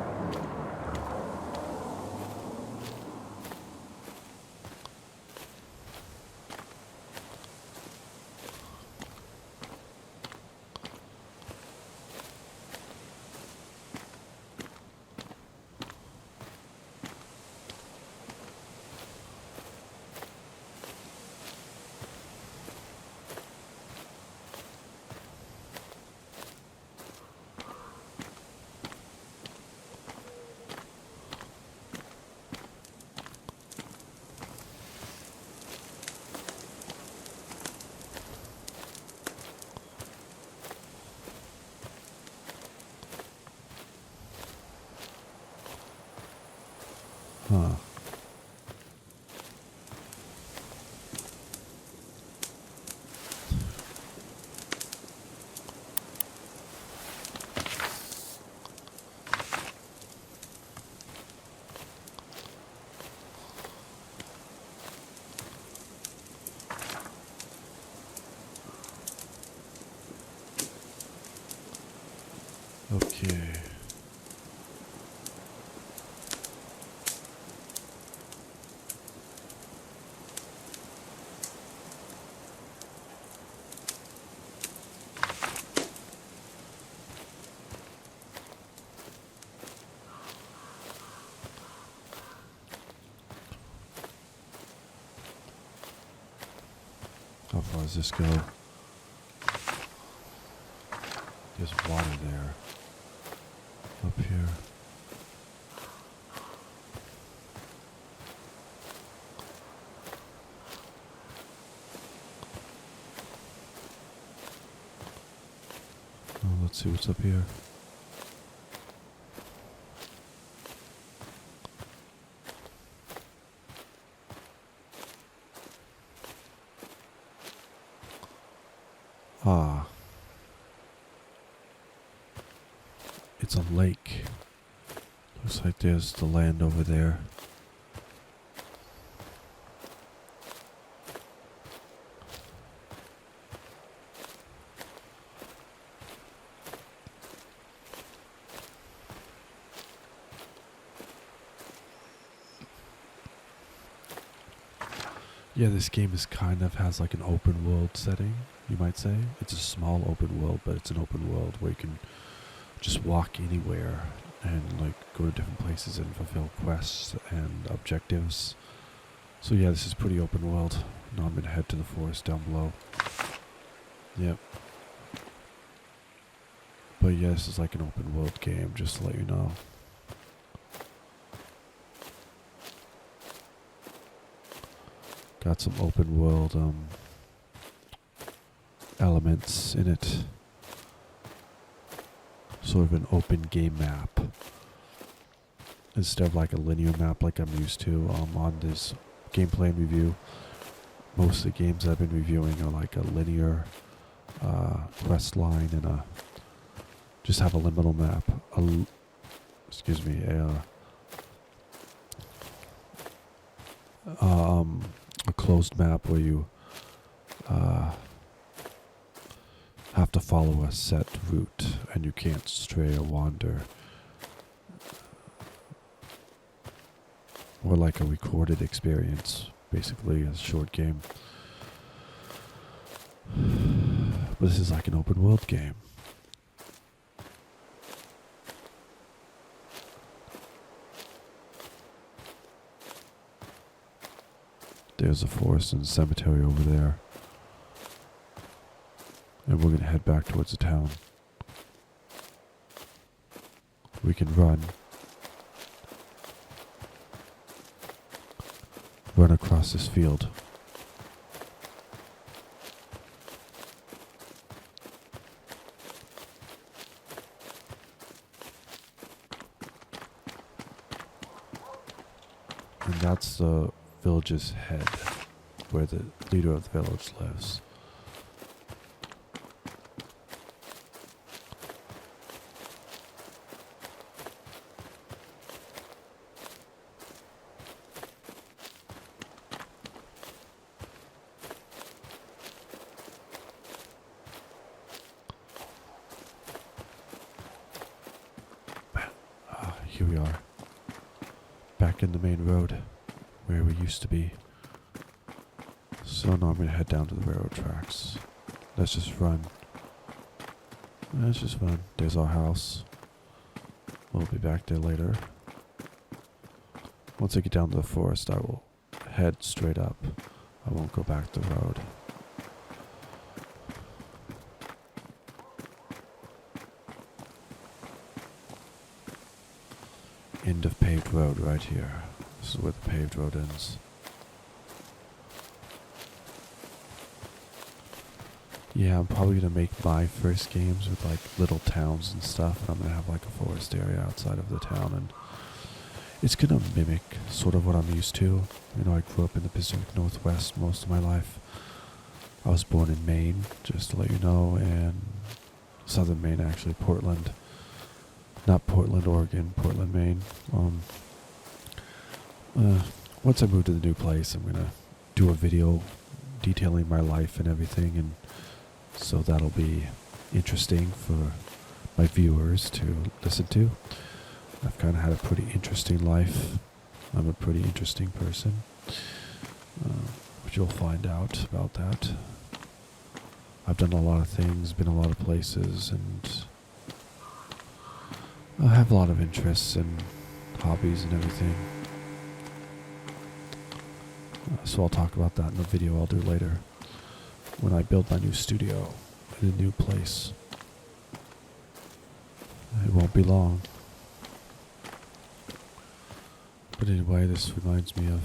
[SPEAKER 1] Huh. Okay. How far does this go? There's water there. Up here. Oh, let's see what's up here. Ah. It's a lake. Looks like there's the land over there. Yeah, this game is kind of has like an open world setting, you might say. It's a small open world, but it's an open world where you can just walk anywhere and like go to different places and fulfill quests and objectives. So yeah, this is pretty open world. Now I'm gonna head to the forest down below. Yep. But yeah, this is like an open world game, just to let you know. Got some open world elements in it. Sort of an open game map. Instead of like a linear map like I'm used to on this gameplay review. Most of the games I've been reviewing are like a linear quest line and just have a liminal map. A closed map where you have to follow a set route and you can't stray or wander. Or like a recorded experience, basically a short game. But this is like an open world game. There's a forest and cemetery over there. And we're gonna head back towards the town. We can run across this field. And that's the village's head, where the leader of the village lives. Here we are, back in the main road, where we used to be. So now I'm gonna head down to the railroad tracks. Let's just run. Let's just run. There's our house. We'll be back there later. Once I get down to the forest, I will head straight up. I won't go back the road. End of paved road right here. This is where the paved road ends. Yeah, I'm probably gonna make my first games with like little towns and stuff. And I'm gonna have like a forest area outside of the town, and it's gonna mimic sort of what I'm used to. You know, I grew up in the Pacific Northwest most of my life. I was born in Maine, just to let you know, and southern Maine actually, Portland. Not Portland, Oregon, Portland, Maine. Once I move to the new place, I'm gonna do a video detailing my life and everything, and so that'll be interesting for my viewers to listen to. I've kind of had a pretty interesting life. I'm a pretty interesting person, but you'll find out about that. I've done a lot of things, been a lot of places, and I have a lot of interests and hobbies and everything. So I'll talk about that in the video I'll do later when I build my new studio in a new place. It won't be long. But anyway, this reminds me of,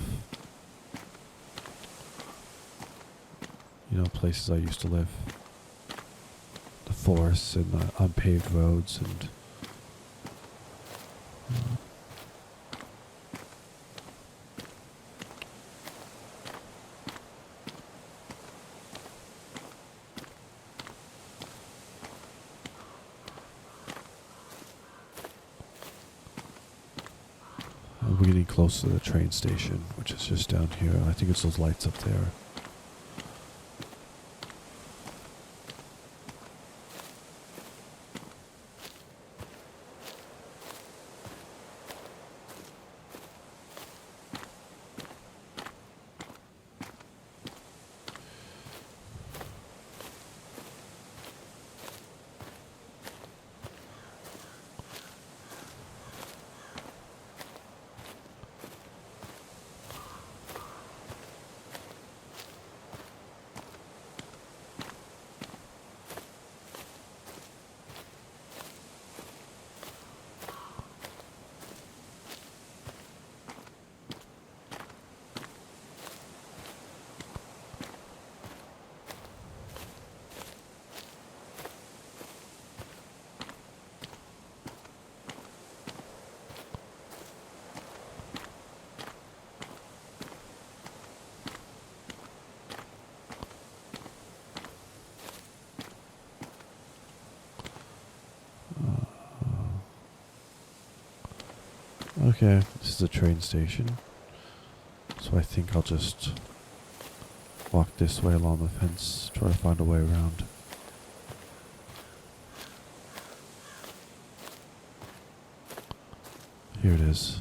[SPEAKER 1] you know, places I used to live. The forests and the unpaved roads and We're getting close to the train station, which is just down here. I think it's those lights up there. Okay, this is the train station. So I think I'll just walk this way along the fence, try to find a way around. Here it is.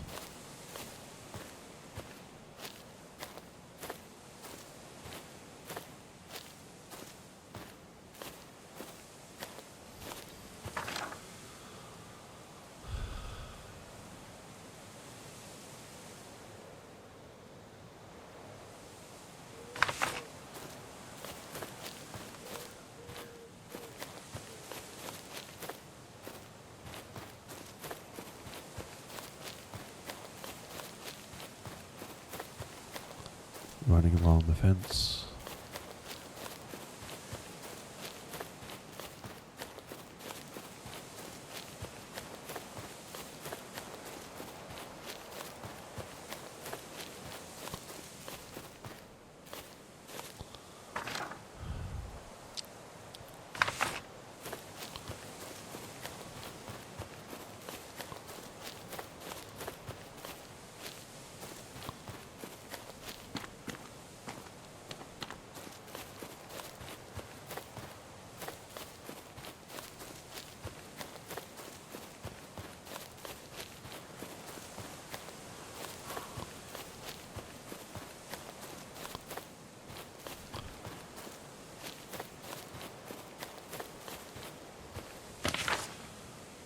[SPEAKER 1] Running along the fence.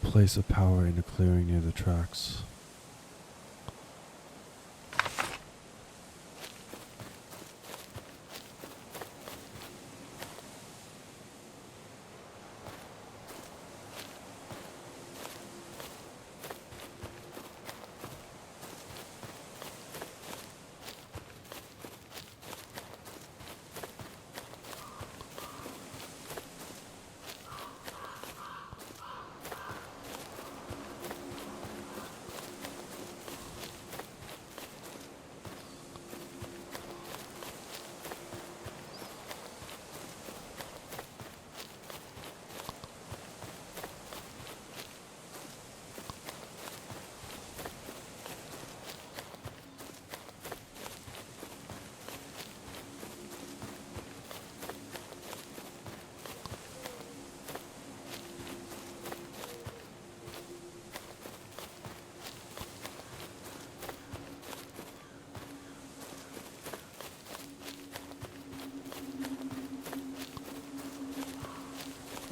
[SPEAKER 1] Place of power in a clearing near the tracks.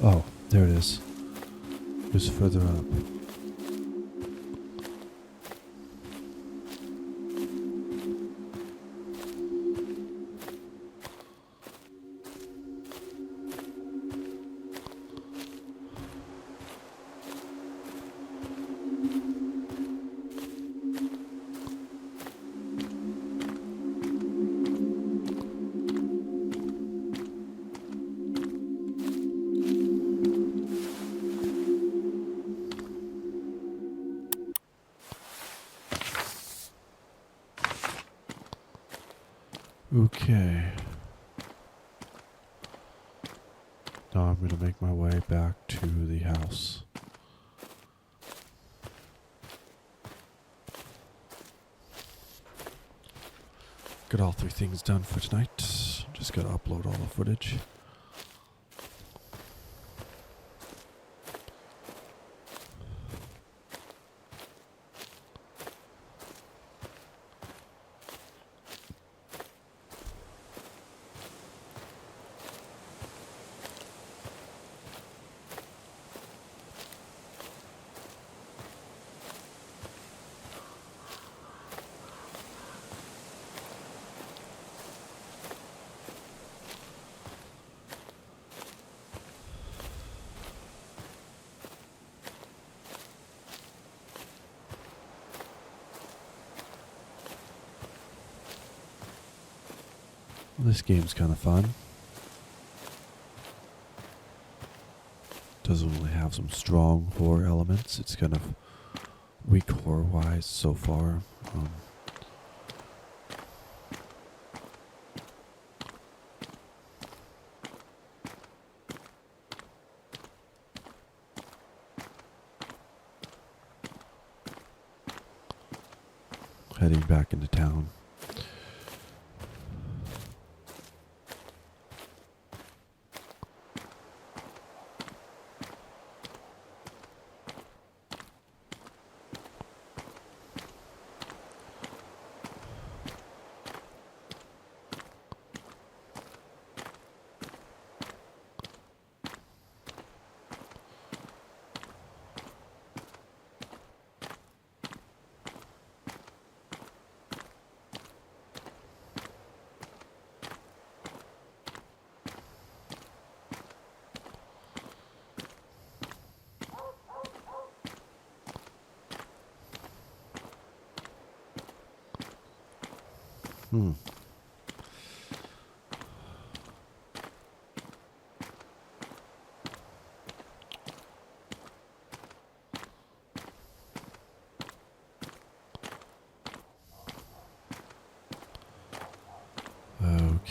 [SPEAKER 1] Oh, there it is. It was further up. Okay. Now I'm going to make my way back to the house. Got all 3 things done for tonight. Just gotta upload all the footage. This game's kind of fun. Doesn't really have some strong horror elements. It's kind of weak horror-wise so far. Heading back into town.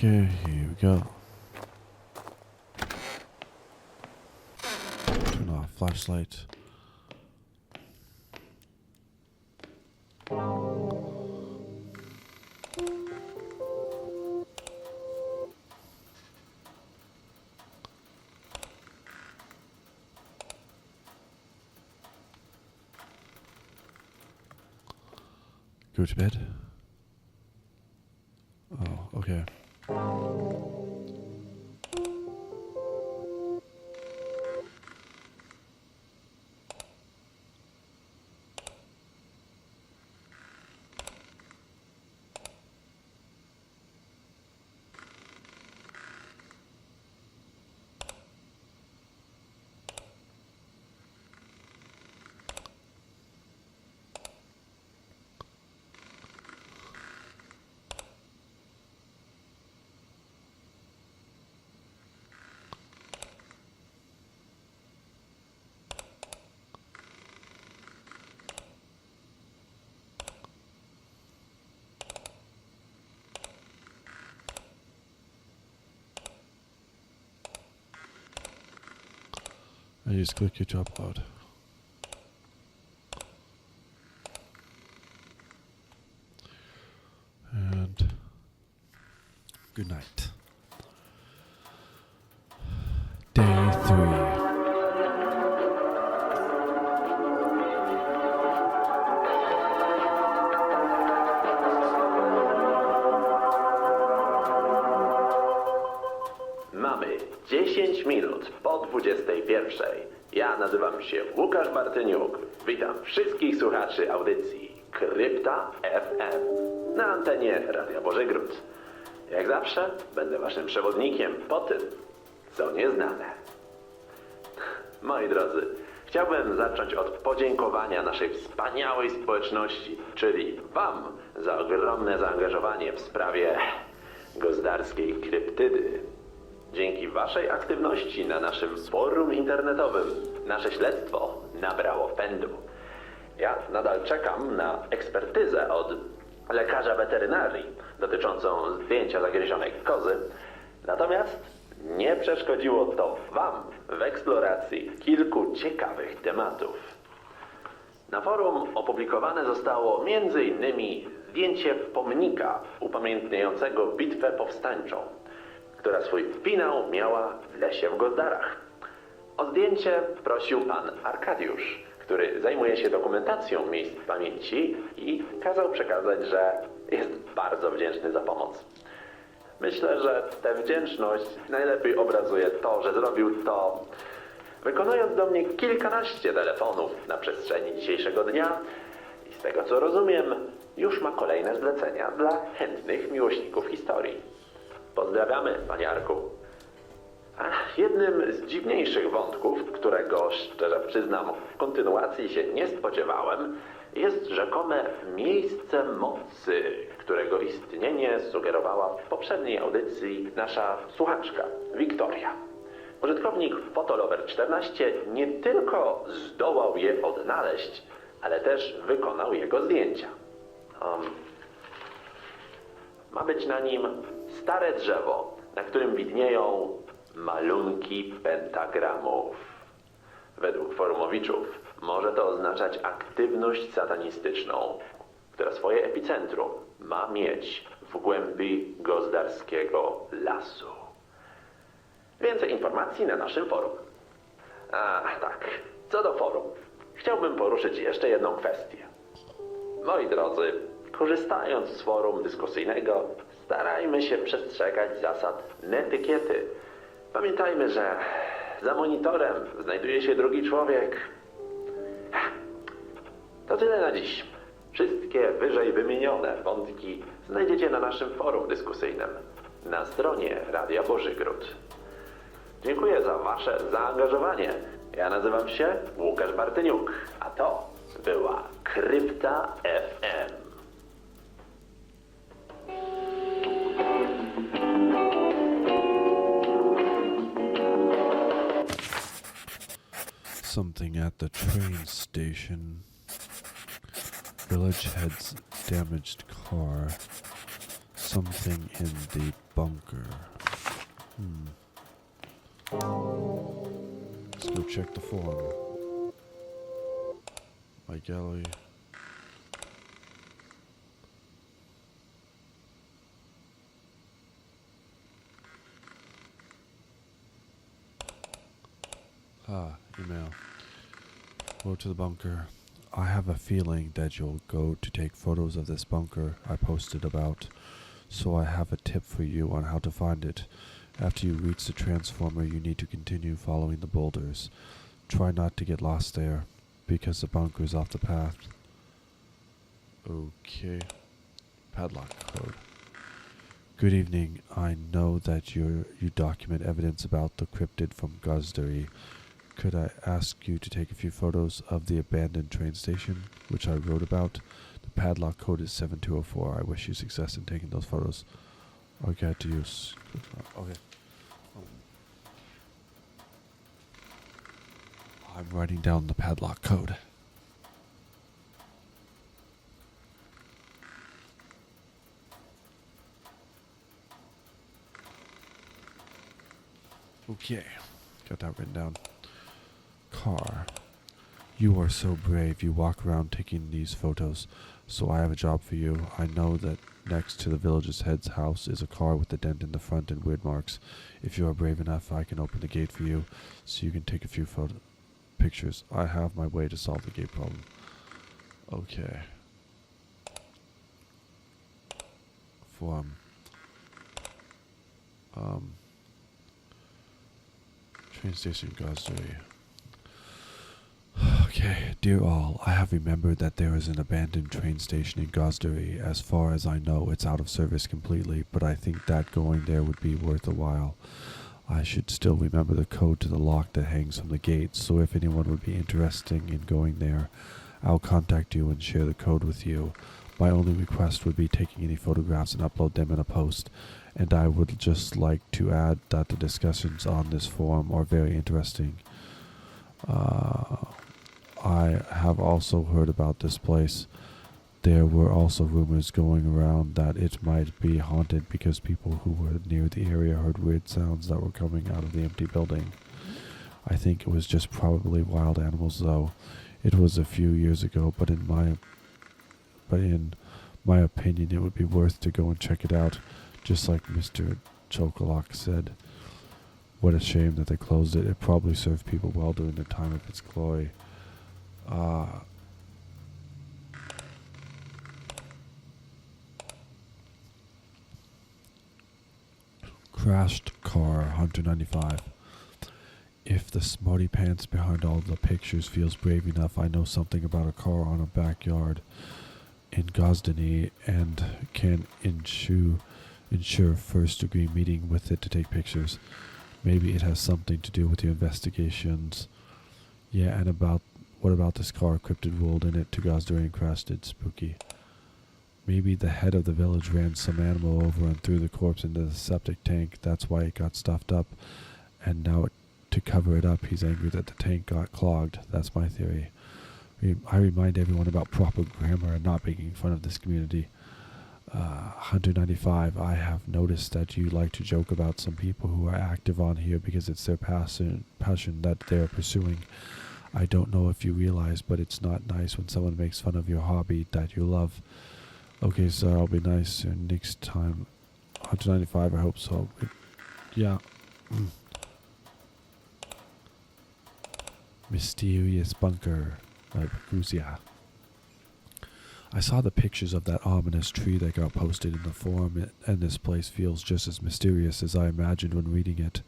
[SPEAKER 1] Okay, here we go. Turn off flashlight. Go to bed. Oh, okay. I just click here to upload. And good night. Day 3.
[SPEAKER 2] Mamy 10 minut po 21. Ja nazywam się Łukasz Bartyniuk. Witam wszystkich słuchaczy audycji Krypta FM na antenie Radia Bożegród. Jak zawsze będę waszym przewodnikiem po tym, co nieznane. Moi drodzy, chciałbym zacząć od podziękowania naszej wspaniałej społeczności, czyli wam za ogromne zaangażowanie w sprawie gozdarskiej kryptydy. Dzięki waszej aktywności na naszym forum internetowym nasze śledztwo nabrało pędu. Ja nadal czekam na ekspertyzę od lekarza weterynarii dotyczącą zdjęcia zagryzionej kozy. Natomiast nie przeszkodziło to wam w eksploracji kilku ciekawych tematów. Na forum opublikowane zostało m.in. zdjęcie pomnika upamiętniającego bitwę powstańczą, która swój finał miała w lesie w Gozdarach. O zdjęcie prosił pan Arkadiusz, który zajmuje się dokumentacją miejsc pamięci i kazał przekazać, że jest bardzo wdzięczny za pomoc. Myślę, że tę wdzięczność najlepiej obrazuje to, że zrobił to, wykonując do mnie kilkanaście telefonów na przestrzeni dzisiejszego dnia i z tego co rozumiem, już ma kolejne zlecenia dla chętnych miłośników historii. Pozdrawiamy, panie Arku. Jednym z dziwniejszych wątków, którego, szczerze przyznam, w kontynuacji się nie spodziewałem, jest rzekome miejsce mocy, którego istnienie sugerowała w poprzedniej audycji nasza słuchaczka, Wiktoria. Użytkownik Fotolover14 nie tylko zdołał je odnaleźć, ale też wykonał jego zdjęcia. Ma być na nim stare drzewo, na którym widnieją malunki pentagramów. Według forumowiczów może to oznaczać aktywność satanistyczną, która swoje epicentrum ma mieć w głębi gozdarskiego lasu. Więcej informacji na naszym forum. Tak, co do forum, chciałbym poruszyć jeszcze jedną kwestię. Moi drodzy, korzystając z forum dyskusyjnego, starajmy się przestrzegać zasad netykiety. Pamiętajmy, że za monitorem znajduje się drugi człowiek. To tyle na dziś. Wszystkie wyżej wymienione wątki znajdziecie na naszym forum dyskusyjnym na stronie Radia Bożygród. Dziękuję za wasze zaangażowanie. Ja nazywam się Łukasz Martyniuk, a to była Krypta FM.
[SPEAKER 1] Something at the train station. Village head's damaged car. Something in the bunker. Let's go check the forum. My gallery. Email. Go to the bunker. I have a feeling that you'll go to take photos of this bunker I posted about, so I have a tip for you on how to find it. After you reach the transformer, you need to continue following the boulders. Try not to get lost there, because the bunker is off the path. Okay. Padlock code. Good evening. I know that you document evidence about the cryptid from Gozdary. Could I ask you to take a few photos of the abandoned train station, which I wrote about? The padlock code is 7204. I wish you success in taking those photos. Okay, to use. Okay. I'm writing down the padlock code. Okay, got that written down. Car. You are so brave. You walk around taking these photos. So I have a job for you. I know that next to the village's head's house is a car with a dent in the front and weird marks. If you are brave enough, I can open the gate for you so you can take a few pictures. I have my way to solve the gate problem. Okay. Form. Train station Gozdary. Okay, dear all, I have remembered that there is an abandoned train station in Gozdary. As far as I know, it's out of service completely, but I think that going there would be worth a while. I should still remember the code to the lock that hangs from the gate, so if anyone would be interested in going there, I'll contact you and share the code with you. My only request would be taking any photographs and upload them in a post, and I would just like to add that the discussions on this forum are very interesting. I have also heard about this place. There were also rumors going around that it might be haunted because people who were near the area heard weird sounds that were coming out of the empty building. I think it was just probably wild animals though. It was a few years ago, but in my opinion, it would be worth to go and check it out, just like Mr. Chocolate said. What a shame that they closed it. It probably served people well during the time of its glory. Crashed car, Hunter 95. If the smarty pants behind all the pictures feels brave enough, I know something about a car on a backyard in Gozdary and can ensure first degree meeting with it to take pictures. Maybe it has something to do with your investigations. Yeah, and what about this car? Cryptid rolled in it to Gozdary and crashed it. Spooky. Maybe the head of the village ran some animal over and threw the corpse into the septic tank. That's why it got stuffed up. And now to cover it up, he's angry that the tank got clogged. That's my theory. I remind everyone about proper grammar and not making fun of this community. Hunter 95, I have noticed that you like to joke about some people who are active on here because it's their passion that they're pursuing. I don't know if you realize, but it's not nice when someone makes fun of your hobby that you love. Okay, sir, I'll be nice next time. Hunter 95, I hope so. Yeah. Mysterious bunker. Crucia. I saw the pictures of that ominous tree that got posted in the forum, and this place feels just as mysterious as I imagined when reading it.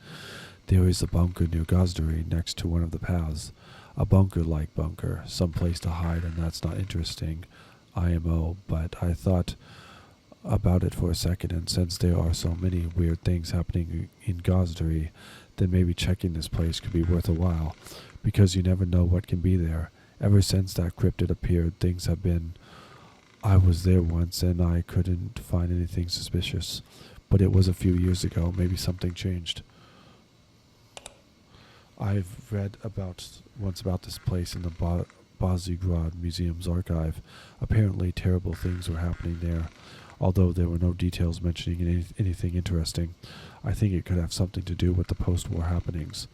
[SPEAKER 1] There is a bunker near Gozdary next to one of the paths. A bunker-like bunker, some place to hide, and that's not interesting, IMO, but I thought about it for a second, and since there are so many weird things happening in Gozdary, then maybe checking this place could be worth a while, because you never know what can be there. Ever since that cryptid appeared, things have been... I was there once and I couldn't find anything suspicious. But it was a few years ago. Maybe something changed. I've read once about this place in the Bazigrad Museum's archive. Apparently terrible things were happening there, although there were no details mentioning anything interesting. I think it could have something to do with the post-war happenings.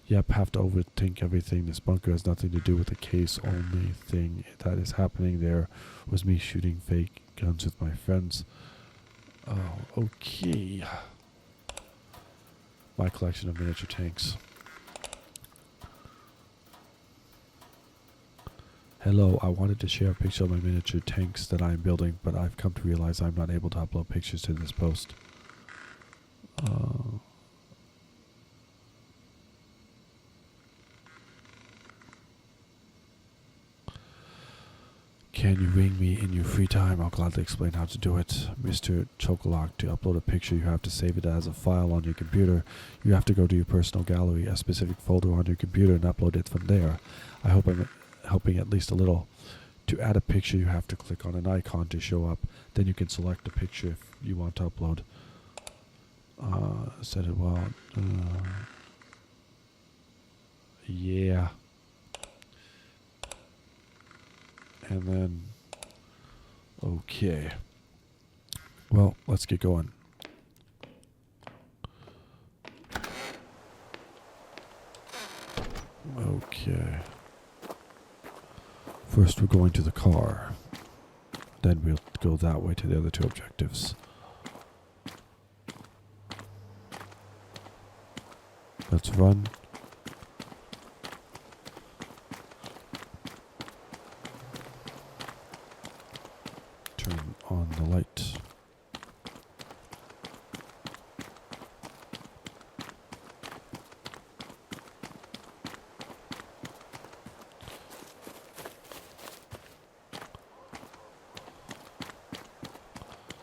[SPEAKER 1] Yep, have to overthink everything. This bunker has nothing to do with the case. Only thing that is happening there was me shooting fake guns with my friends. Oh, okay. My collection of miniature tanks. Hello, I wanted to share a picture of my miniature tanks that I am building, but I've come to realize I'm not able to upload pictures to this post. Can you ring me in your free time? I'll gladly explain how to do it. Mr. Chocolate, to upload a picture, you have to save it as a file on your computer. You have to go to your personal gallery, a specific folder on your computer, and upload it from there. I hope I'm helping at least a little. To add a picture, you have to click on an icon to show up. Then you can select a picture if you want to upload. Said it well. Yeah. And then, okay. Well, let's get going. Okay. First we're going to the car. Then we'll go that way to the other two objectives. Let's run. Turn on the light.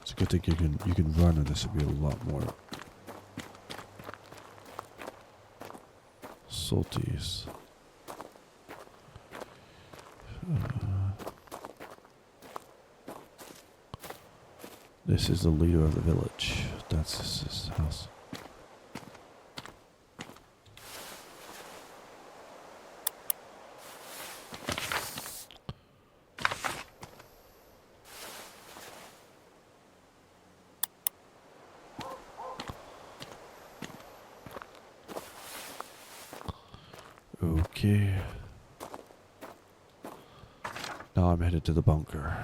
[SPEAKER 1] It's a good thing you can run, and this would be a lot more salties. This is the leader of the village. That's his house. Okay. Now I'm headed to the bunker.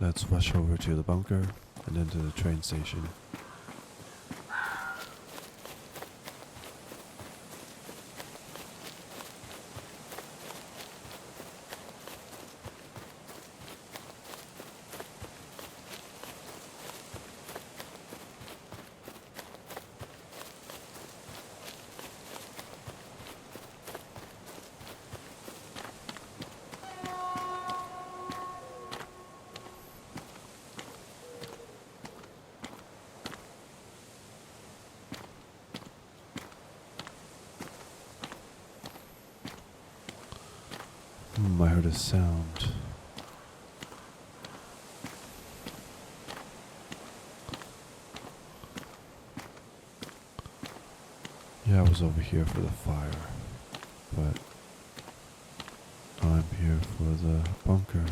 [SPEAKER 1] Let's rush over to the bunker and then to the train station. I heard a sound. Yeah, I was over here for the fire, but I'm here for the bunker.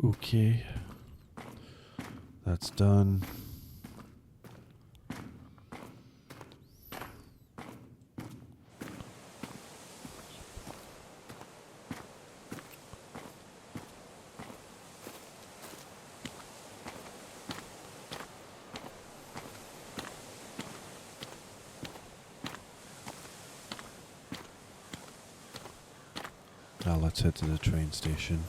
[SPEAKER 1] Okay. That's done. Now let's head to the train station.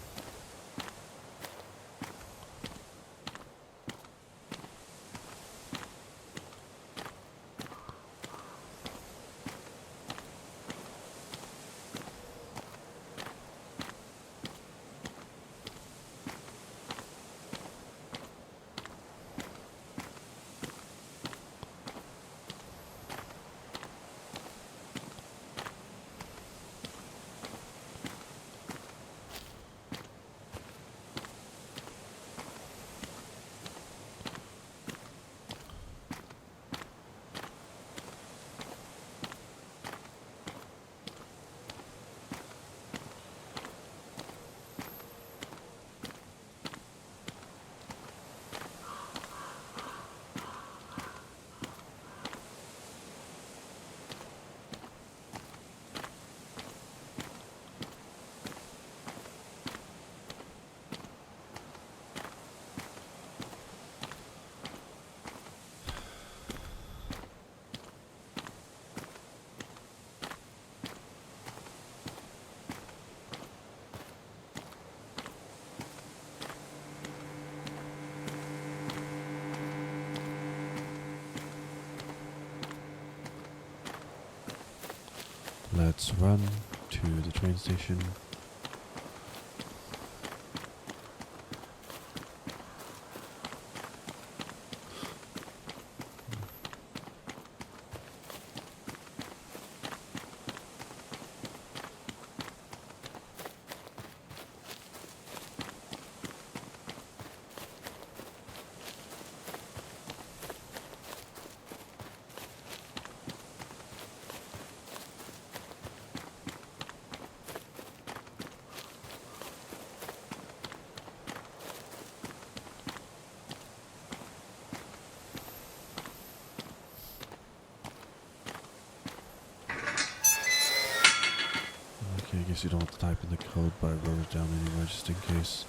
[SPEAKER 1] Let's run to the train station. Okay, I guess you don't have to type in the code, but I wrote it down anyway just in case.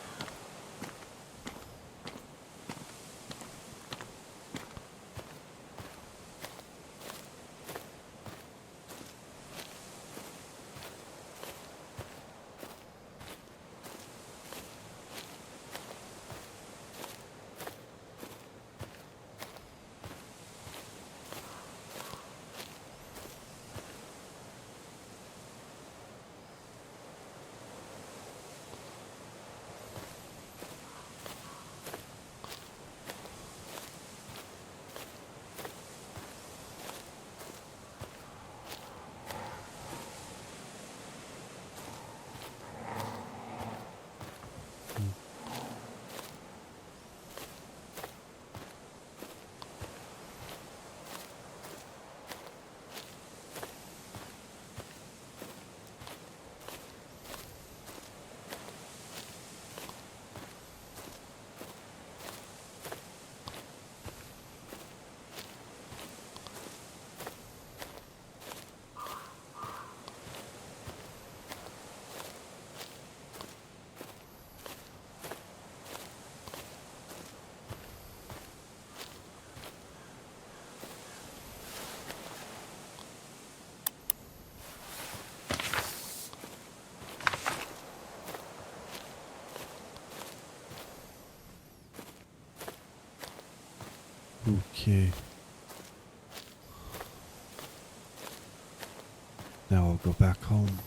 [SPEAKER 1] Okay. Now I'll go back home.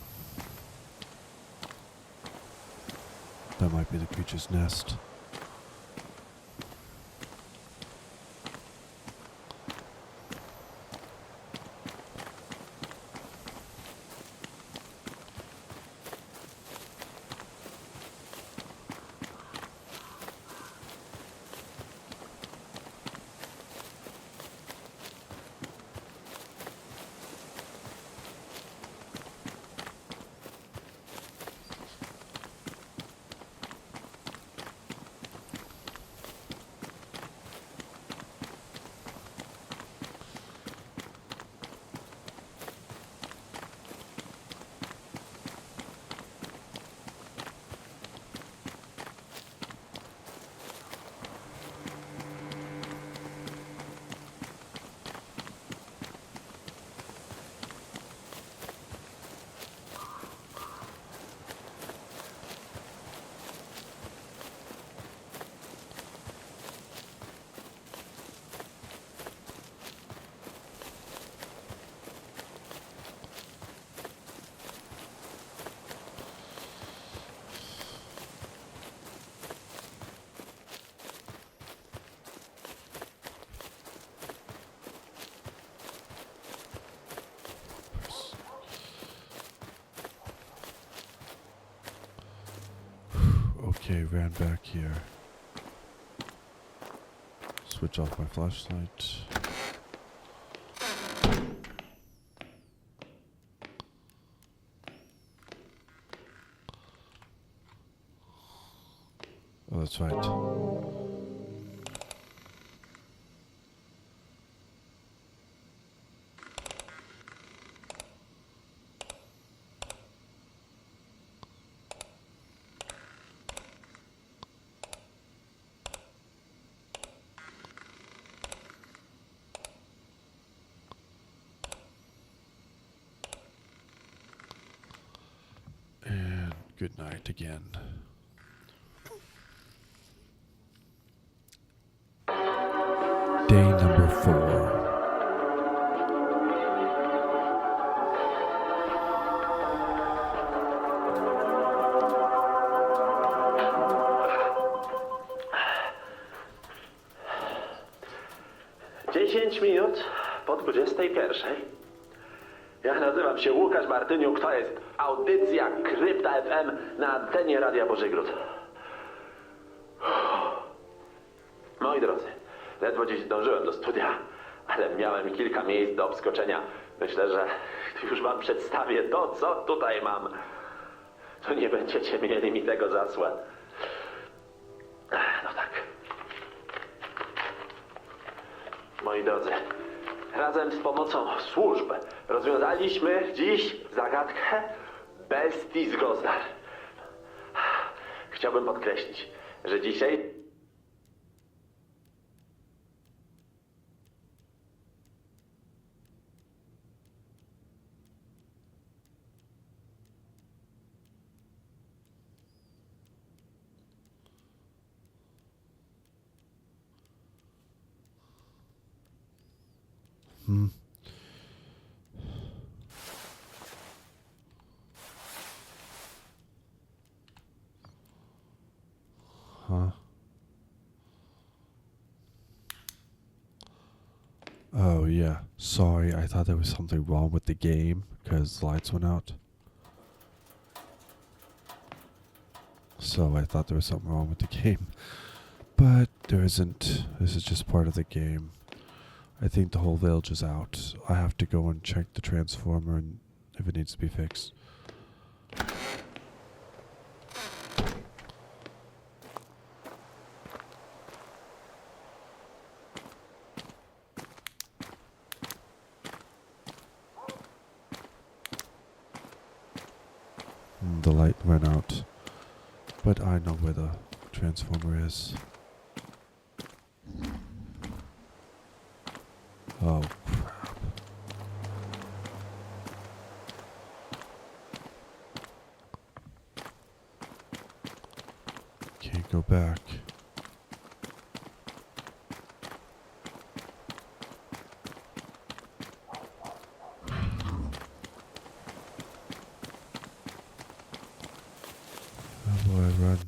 [SPEAKER 1] That might be the creature's nest. Okay, ran back here. Switch off my flashlight. Oh, that's right. And good night again. Day number 4.
[SPEAKER 2] Dziesięć minut po 21. Ja nazywam się Łukasz Martyniuk, to jest audycja Krypta FM na antenie Radia Boży Gród. Moi drodzy, ledwo dziś zdążyłem do studia, ale miałem kilka miejsc do obskoczenia. Myślę, że gdy już wam przedstawię to, co tutaj mam, to nie będziecie mieli mi tego za złe. No tak. Moi drodzy, razem z pomocą służb rozwiązaliśmy dziś zagadkę bestii z Gozdar. Chciałbym podkreślić, że dzisiaj
[SPEAKER 1] Huh? Oh, yeah. Sorry, I thought there was something wrong with the game because the lights went out. So I thought there was something wrong with the game. But there isn't. This is just part of the game. I think the whole village is out. I have to go and check the transformer and if it needs to be fixed. The light went out, but I know where the transformer is. Oh, crap. Can't go back. How do I run?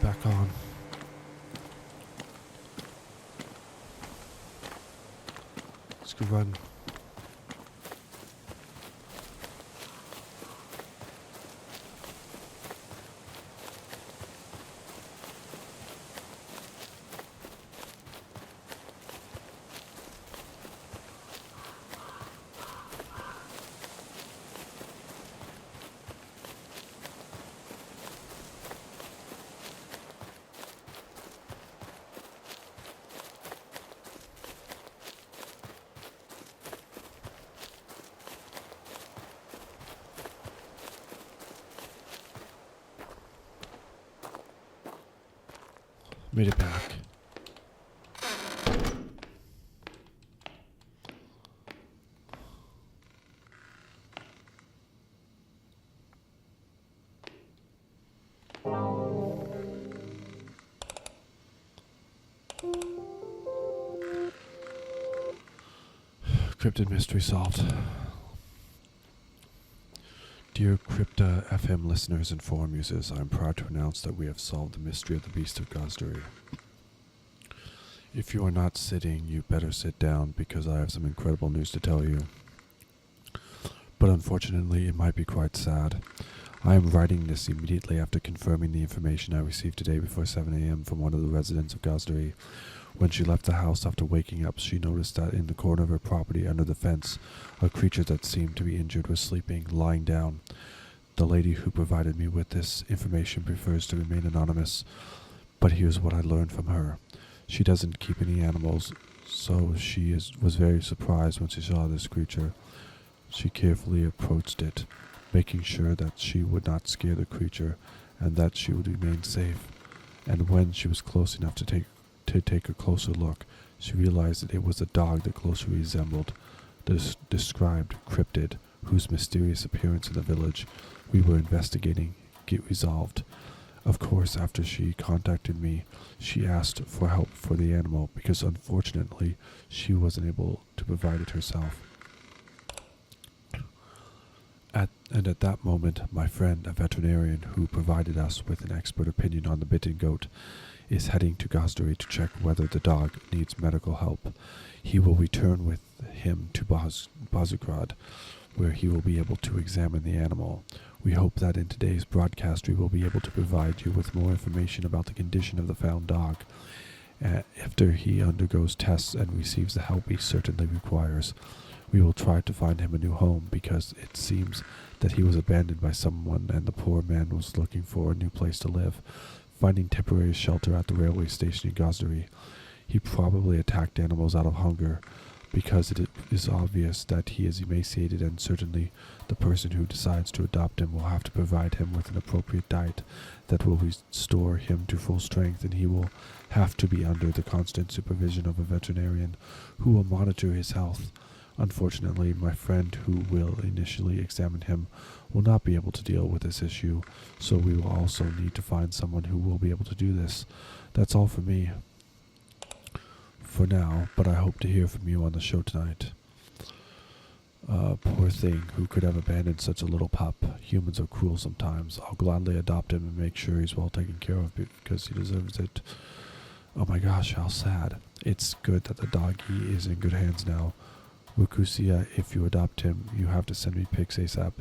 [SPEAKER 1] back on. Let's go run. Made it back. Cryptid mystery solved. Dear Krypta FM listeners and forum users, I am proud to announce that we have solved the mystery of the Beast of Gozdary. If you are not sitting, you better sit down because I have some incredible news to tell you. But unfortunately, it might be quite sad. I am writing this immediately after confirming the information I received today before 7 a.m. from one of the residents of Gozdary. When she left the house after waking up, she noticed that in the corner of her property under the fence, a creature that seemed to be injured was sleeping, lying down. The lady who provided me with this information prefers to remain anonymous, but here's what I learned from her. She doesn't keep any animals, so she was very surprised when she saw this creature. She carefully approached it, making sure that she would not scare the creature and that she would remain safe. And when she was close enough to take a closer look, she realized that it was a dog that closely resembled the described cryptid whose mysterious appearance in the village we were investigating get resolved. Of course, after she contacted me, she asked for help for the animal because unfortunately she wasn't able to provide it herself. At that moment, my friend, a veterinarian who provided us with an expert opinion on the bitten goat, is heading to Gozdary to check whether the dog needs medical help. He will return with him to Bozigrad, where he will be able to examine the animal. We hope that in today's broadcast we will be able to provide you with more information about the condition of the found dog after he undergoes tests and receives the help he certainly requires. We will try to find him a new home because it seems that he was abandoned by someone and the poor man was looking for a new place to live, finding temporary shelter at the railway station in Gozdary. He probably attacked animals out of hunger because it is obvious that he is emaciated, and certainly the person who decides to adopt him will have to provide him with an appropriate diet that will restore him to full strength, and he will have to be under the constant supervision of a veterinarian who will monitor his health. Unfortunately, my friend who will initially examine him will not be able to deal with this issue, so we will also need to find someone who will be able to do this. That's all for me for now, but I hope to hear from you on the show tonight. Poor thing, who could have abandoned such a little pup? Humans are cruel sometimes. I'll gladly adopt him and make sure he's well taken care of because he deserves it. Oh my gosh, how sad. It's good that the doggy is in good hands now. Rukusia, if you adopt him, you have to send me pics ASAP.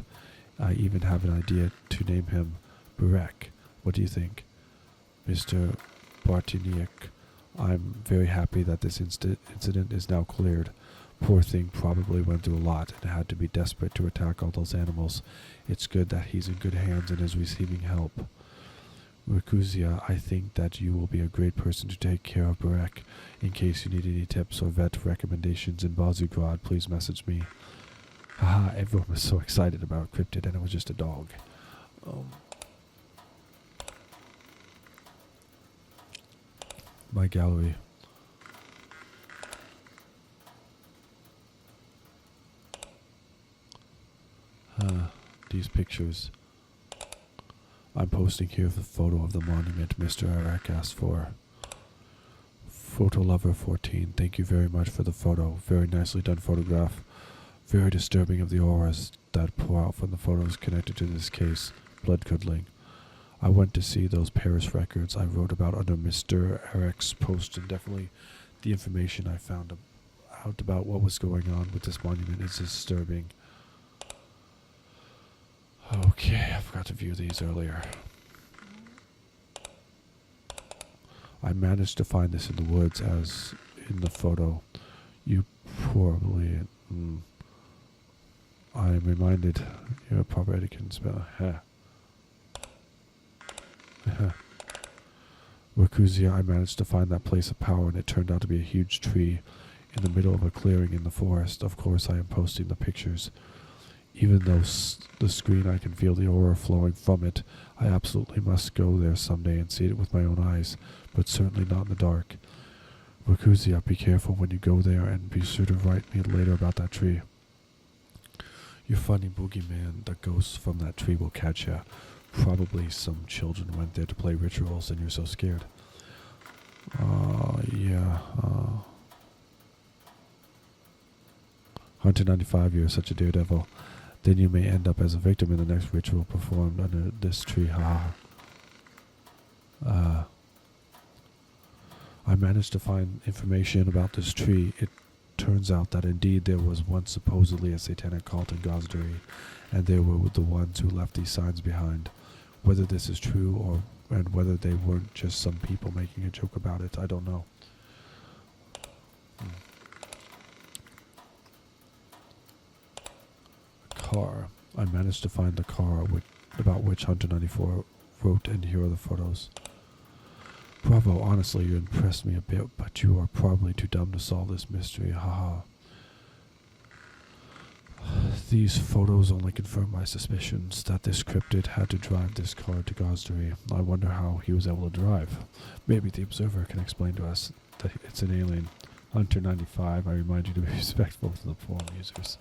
[SPEAKER 1] I even have an idea to name him Burek. What do you think? Mr. Bartiniak, I'm very happy that this incident is now cleared. Poor thing probably went through a lot and had to be desperate to attack all those animals. It's good that he's in good hands and is receiving help. Rukusia, I think that you will be a great person to take care of Burek. In case you need any tips or vet recommendations in Bozigrad, please message me. Haha, everyone was so excited about Cryptid and it was just a dog. My gallery. These pictures. I'm posting here the photo of the monument Mr. Arak asked for. Photo Lover 14, thank you very much for the photo. Very nicely done photograph. Very disturbing of the auras that pour out from the photos connected to this case. Blood curdling. I went to see those Paris records I wrote about under Mr. Eric's post, and definitely the information I found out about what was going on with this monument is disturbing. Okay, I forgot to view these earlier. I managed to find this in the woods, as in the photo. You probably... I'm reminded you're probably can spell Wakuzia, I managed to find that place of power, and it turned out to be a huge tree in the middle of a clearing in the forest. Of course, I am posting the pictures. Even though the screen, I can feel the aura flowing from it. I absolutely must go there someday and see it with my own eyes, but certainly not in the dark. Wakuzia, be careful when you go there, and be sure to write me later about that tree. Your funny boogeyman, the ghosts from that tree will catch ya. Probably some children went there to play rituals and you're so scared. Yeah. 195, you're such a daredevil. Then you may end up as a victim in the next ritual performed under this tree, haha. I managed to find information about this tree. It turns out that indeed there was once supposedly a satanic cult in Gozdary, and they were the ones who left these signs behind. Whether this is true and whether they weren't just some people making a joke about it, I don't know. Car. I managed to find the car about which Hunter 94 wrote, and here are the photos. Bravo, honestly, you impressed me a bit, but you are probably too dumb to solve this mystery, haha. These photos only confirm my suspicions that this cryptid had to drive this car to Gozdary. I wonder how he was able to drive. Maybe the observer can explain to us that it's an alien. Hunter 95, I remind you to be respectful to the forum users.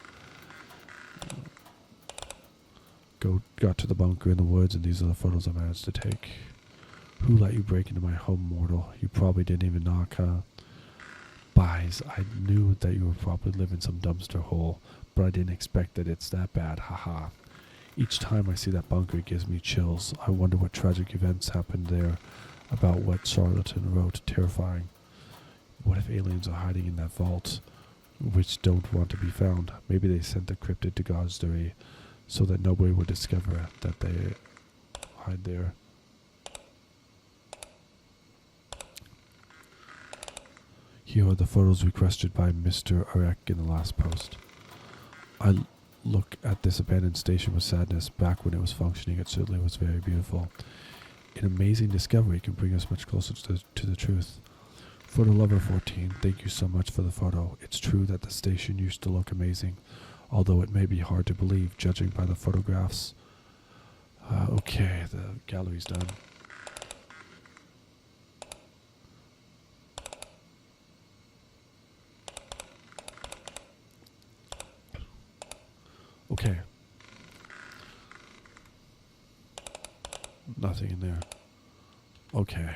[SPEAKER 1] Got to the bunker in the woods, and these are the photos I managed to take. Who let you break into my home, mortal? You probably didn't even knock, huh? Buys, I knew that you would probably live in some dumpster hole, but I didn't expect that it's that bad, haha. Each time I see that bunker, it gives me chills. I wonder what tragic events happened there about what Charlatan wrote. Terrifying. What if aliens are hiding in that vault, which don't want to be found? Maybe they sent the cryptid to Gozdary so that nobody would discover that they hide there. Here are the photos requested by Mr. Arek in the last post. I look at this abandoned station with sadness. Back when it was functioning, it certainly was very beautiful. An amazing discovery can bring us much closer to the truth. Photo Lover 14, thank you so much for the photo. It's true that the station used to look amazing, although it may be hard to believe, judging by the photographs. Okay, the gallery's done. Okay. Nothing in there. Okay.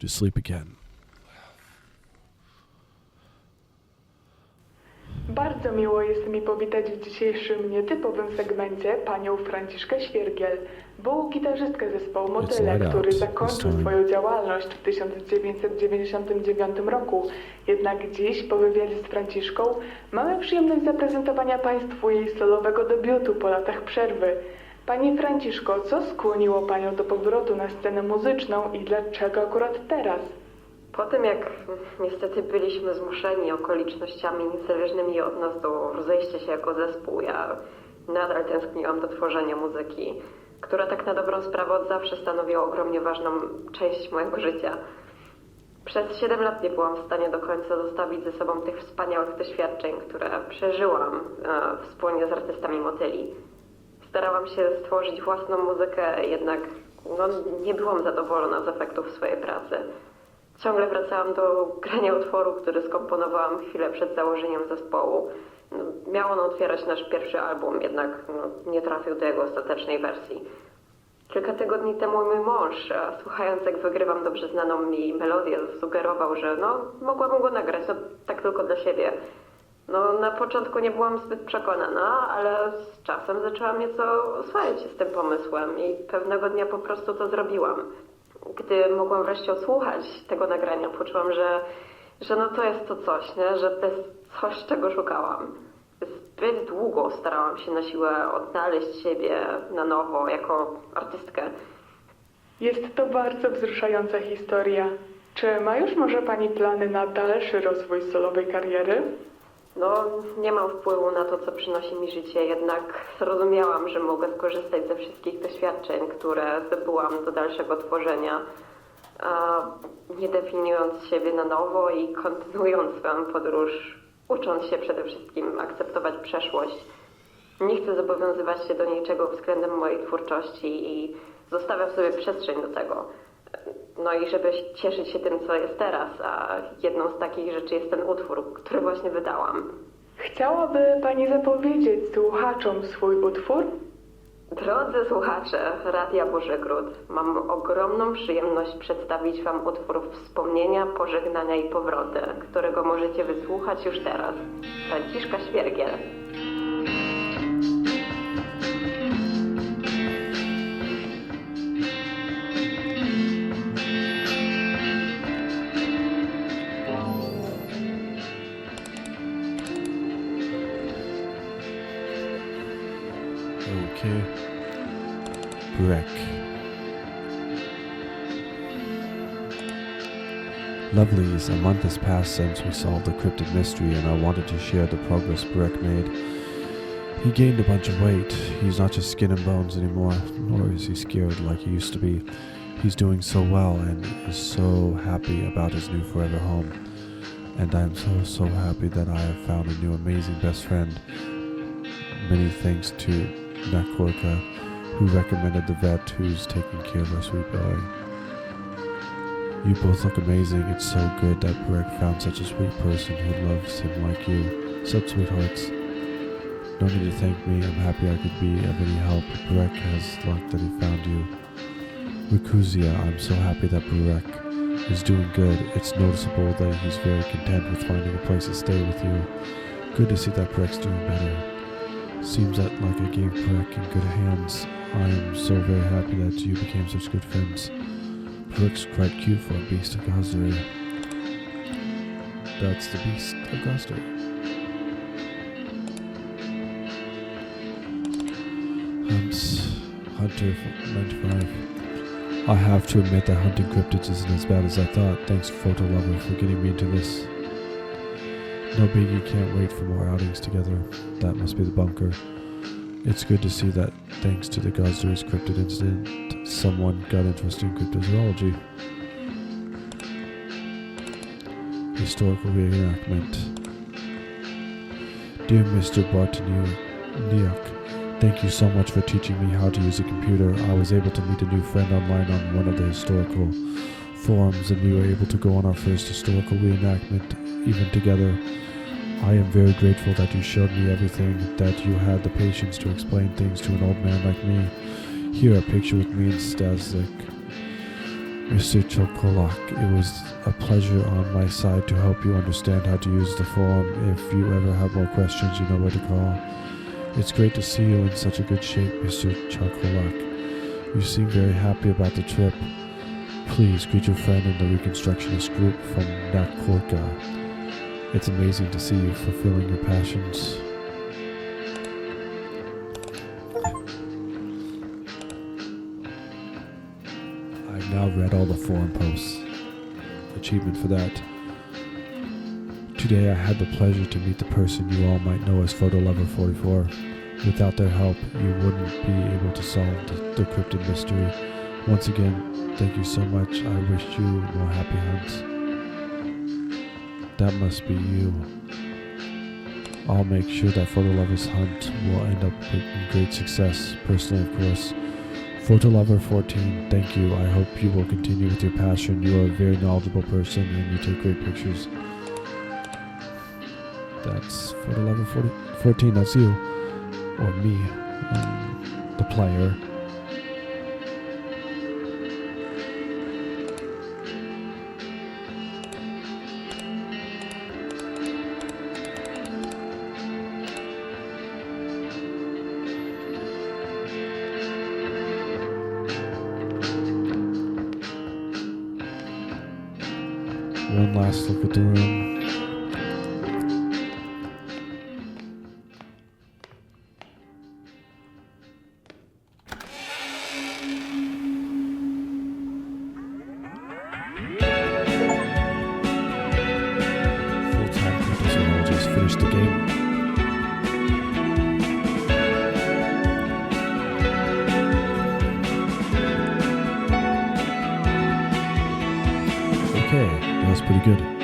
[SPEAKER 1] To sleep again.
[SPEAKER 3] Bardzo miło jest mi powitać w dzisiejszym nietypowym segmencie panią Franciszkę Świergiel, byłą gitarzystkę zespołu Motyle, który zakończył swoją działalność w 1999 roku. Jednak dziś, po wywiadzie z Franciszką, mamy przyjemność zaprezentowania Państwu jej solowego debiutu po latach przerwy. Pani Franciszko, co skłoniło Panią do powrotu na scenę muzyczną i dlaczego akurat teraz?
[SPEAKER 8] Po tym, jak niestety byliśmy zmuszeni okolicznościami niezależnymi od nas do rozejścia się jako zespół, ja nadal tęskniłam do tworzenia muzyki, która tak na dobrą sprawę od zawsze stanowiła ogromnie ważną część mojego życia. Przez 7 lat nie byłam w stanie do końca zostawić ze sobą tych wspaniałych doświadczeń, które przeżyłam wspólnie z artystami Motyli. Starałam się stworzyć własną muzykę, jednak nie byłam zadowolona z efektów swojej pracy. Ciągle wracałam do grania utworu, który skomponowałam chwilę przed założeniem zespołu. Miał on otwierać nasz pierwszy album, jednak nie trafił do jego ostatecznej wersji. Kilka tygodni temu mój mąż, słuchając jak wygrywam dobrze znaną mi melodię, sugerował, że mogłabym go nagrać, tak tylko dla siebie. No, na początku nie byłam zbyt przekonana, ale z czasem zaczęłam nieco oswajać się z tym pomysłem i pewnego dnia po prostu to zrobiłam. Gdy mogłam wreszcie odsłuchać tego nagrania, poczułam, że no to jest to coś, nie? Że to jest coś, czego szukałam. Zbyt długo starałam się na siłę odnaleźć siebie na nowo jako artystkę.
[SPEAKER 3] Jest to bardzo wzruszająca historia. Czy ma już może pani plany na dalszy rozwój solowej kariery?
[SPEAKER 8] No, nie mam wpływu na to, co przynosi mi życie, jednak zrozumiałam, że mogę skorzystać ze wszystkich doświadczeń, które zdobyłam do dalszego tworzenia, nie definiując siebie na nowo i kontynuując swoją podróż, ucząc się przede wszystkim akceptować przeszłość. Nie chcę zobowiązywać się do niczego względem mojej twórczości i zostawiam sobie przestrzeń do tego. No i żeby cieszyć się tym, co jest teraz, a jedną z takich rzeczy jest ten utwór, który właśnie wydałam.
[SPEAKER 3] Chciałaby pani zapowiedzieć słuchaczom swój utwór?
[SPEAKER 8] Drodzy słuchacze Radia Bożegród, mam ogromną przyjemność przedstawić wam utwór Wspomnienia, Pożegnania i Powroty, którego możecie wysłuchać już teraz. Franciszka Świergiel.
[SPEAKER 1] Okay. Breck. Lovelies, a month has passed since we solved the cryptid mystery, and I wanted to share the progress Breck made. He gained a bunch of weight. He's not just skin and bones anymore, nor is he scared like he used to be. He's doing so well and is so happy about his new forever home. And I am so happy that I have found a new amazing best friend. Many thanks to Nakorka, who recommended the vet who's taking care of our sweet boy. You both look amazing. It's so good that Breck found such a sweet person who loves him like you. Such sweethearts. No need to thank me. I'm happy I could be of any help. Breck has luck that he found you. Rikuzia, I'm so happy that Breck is doing good. It's noticeable that he's very content with finding a place to stay with you. Good to see that Breck's doing better. Seems that like I gave Breck in good hands. I am so very happy that you became such good friends. Breck's quite cute for a beast of Gozdary. That's the beast of Gozdary. Hunter 95. I have to admit that hunting cryptids isn't as bad as I thought. Thanks, Photo Lover, for getting me into this. No biggie, can't wait for more outings together. That must be the bunker. It's good to see that, thanks to the Gozdary's cryptid incident, someone got interested in cryptozoology. Historical reenactment. Dear Mr. Bartaniuk, thank you so much for teaching me how to use a computer. I was able to meet a new friend online on one of the historical forums, and we were able to go on our first historical reenactment even together. I am very grateful that you showed me everything, that you had the patience to explain things to an old man like me. Here, a picture with me and Staszik. Mr. Chokolak, it was a pleasure on my side to help you understand how to use the forum. If you ever have more questions, you know where to call. It's great to see you in such a good shape, Mr. Chokolak. You seem very happy about the trip. Please greet your friend in the Reconstructionist group from Nakorka. It's amazing to see you fulfilling your passions. I've now read all the forum posts. Achievement for that. Today I had the pleasure to meet the person you all might know as Photo Lover 44. Without their help, you wouldn't be able to solve the cryptid mystery. Once again, thank you so much. I wish you more happy hunts. That must be you. I'll make sure that Photo Lover's hunt will end up with great success. Personally, of course. Photo Lover 14, thank you. I hope you will continue with your passion. You are a very knowledgeable person and you take great pictures. That's Photo Lover 14, that's you. Or me, the player. one last look at the room. Full-time cryptozoologist finished the game. Okay, that was pretty good.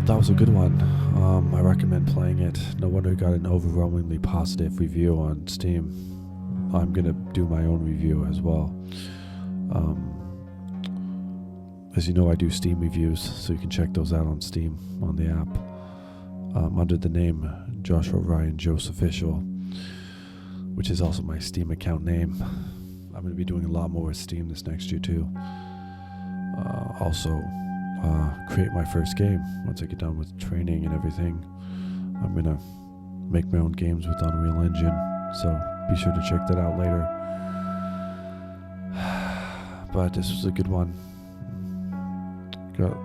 [SPEAKER 1] That was a good one. I recommend playing it. No wonder it got an overwhelmingly positive review on Steam. I'm gonna do my own review as well. As you know, I do Steam reviews, so you can check those out on Steam on the app under the name Joshua Ryan Joseph Official, which is also my Steam account name. I'm gonna be doing a lot more with Steam this next year too. Also, create my first game once I get done with training and everything. I'm gonna make my own games with Unreal Engine, so be sure to check that out later. But this was a good one. Got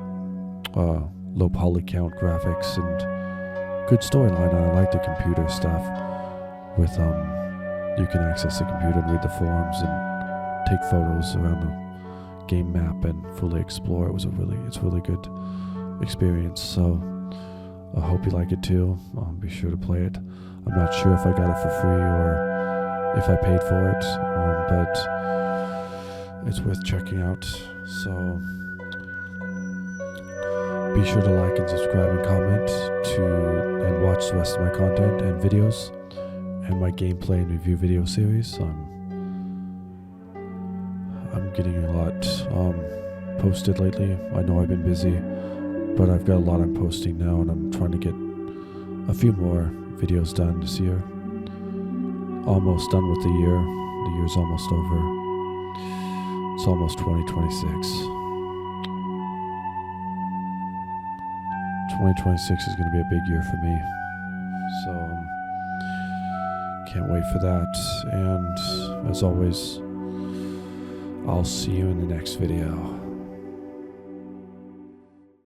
[SPEAKER 1] low poly count graphics and good storyline. I like the computer stuff with you can access the computer and read the forums and take photos around the game map and fully explore. It's really good experience, so I hope you like it too. Be sure to play it. I'm not sure if I got it for free or if I paid for it, but it's worth checking out. So be sure to like and subscribe and comment and watch the rest of my content and videos and my gameplay and review video series. I'm getting a lot posted lately. I know I've been busy, but I've got a lot I'm posting now, and I'm trying to get a few more videos done this year. Almost done with the year. The year's almost over. It's almost 2026. 2026 is going to be a big year for me. So, can't wait for that. And as always, I'll see you in the next video.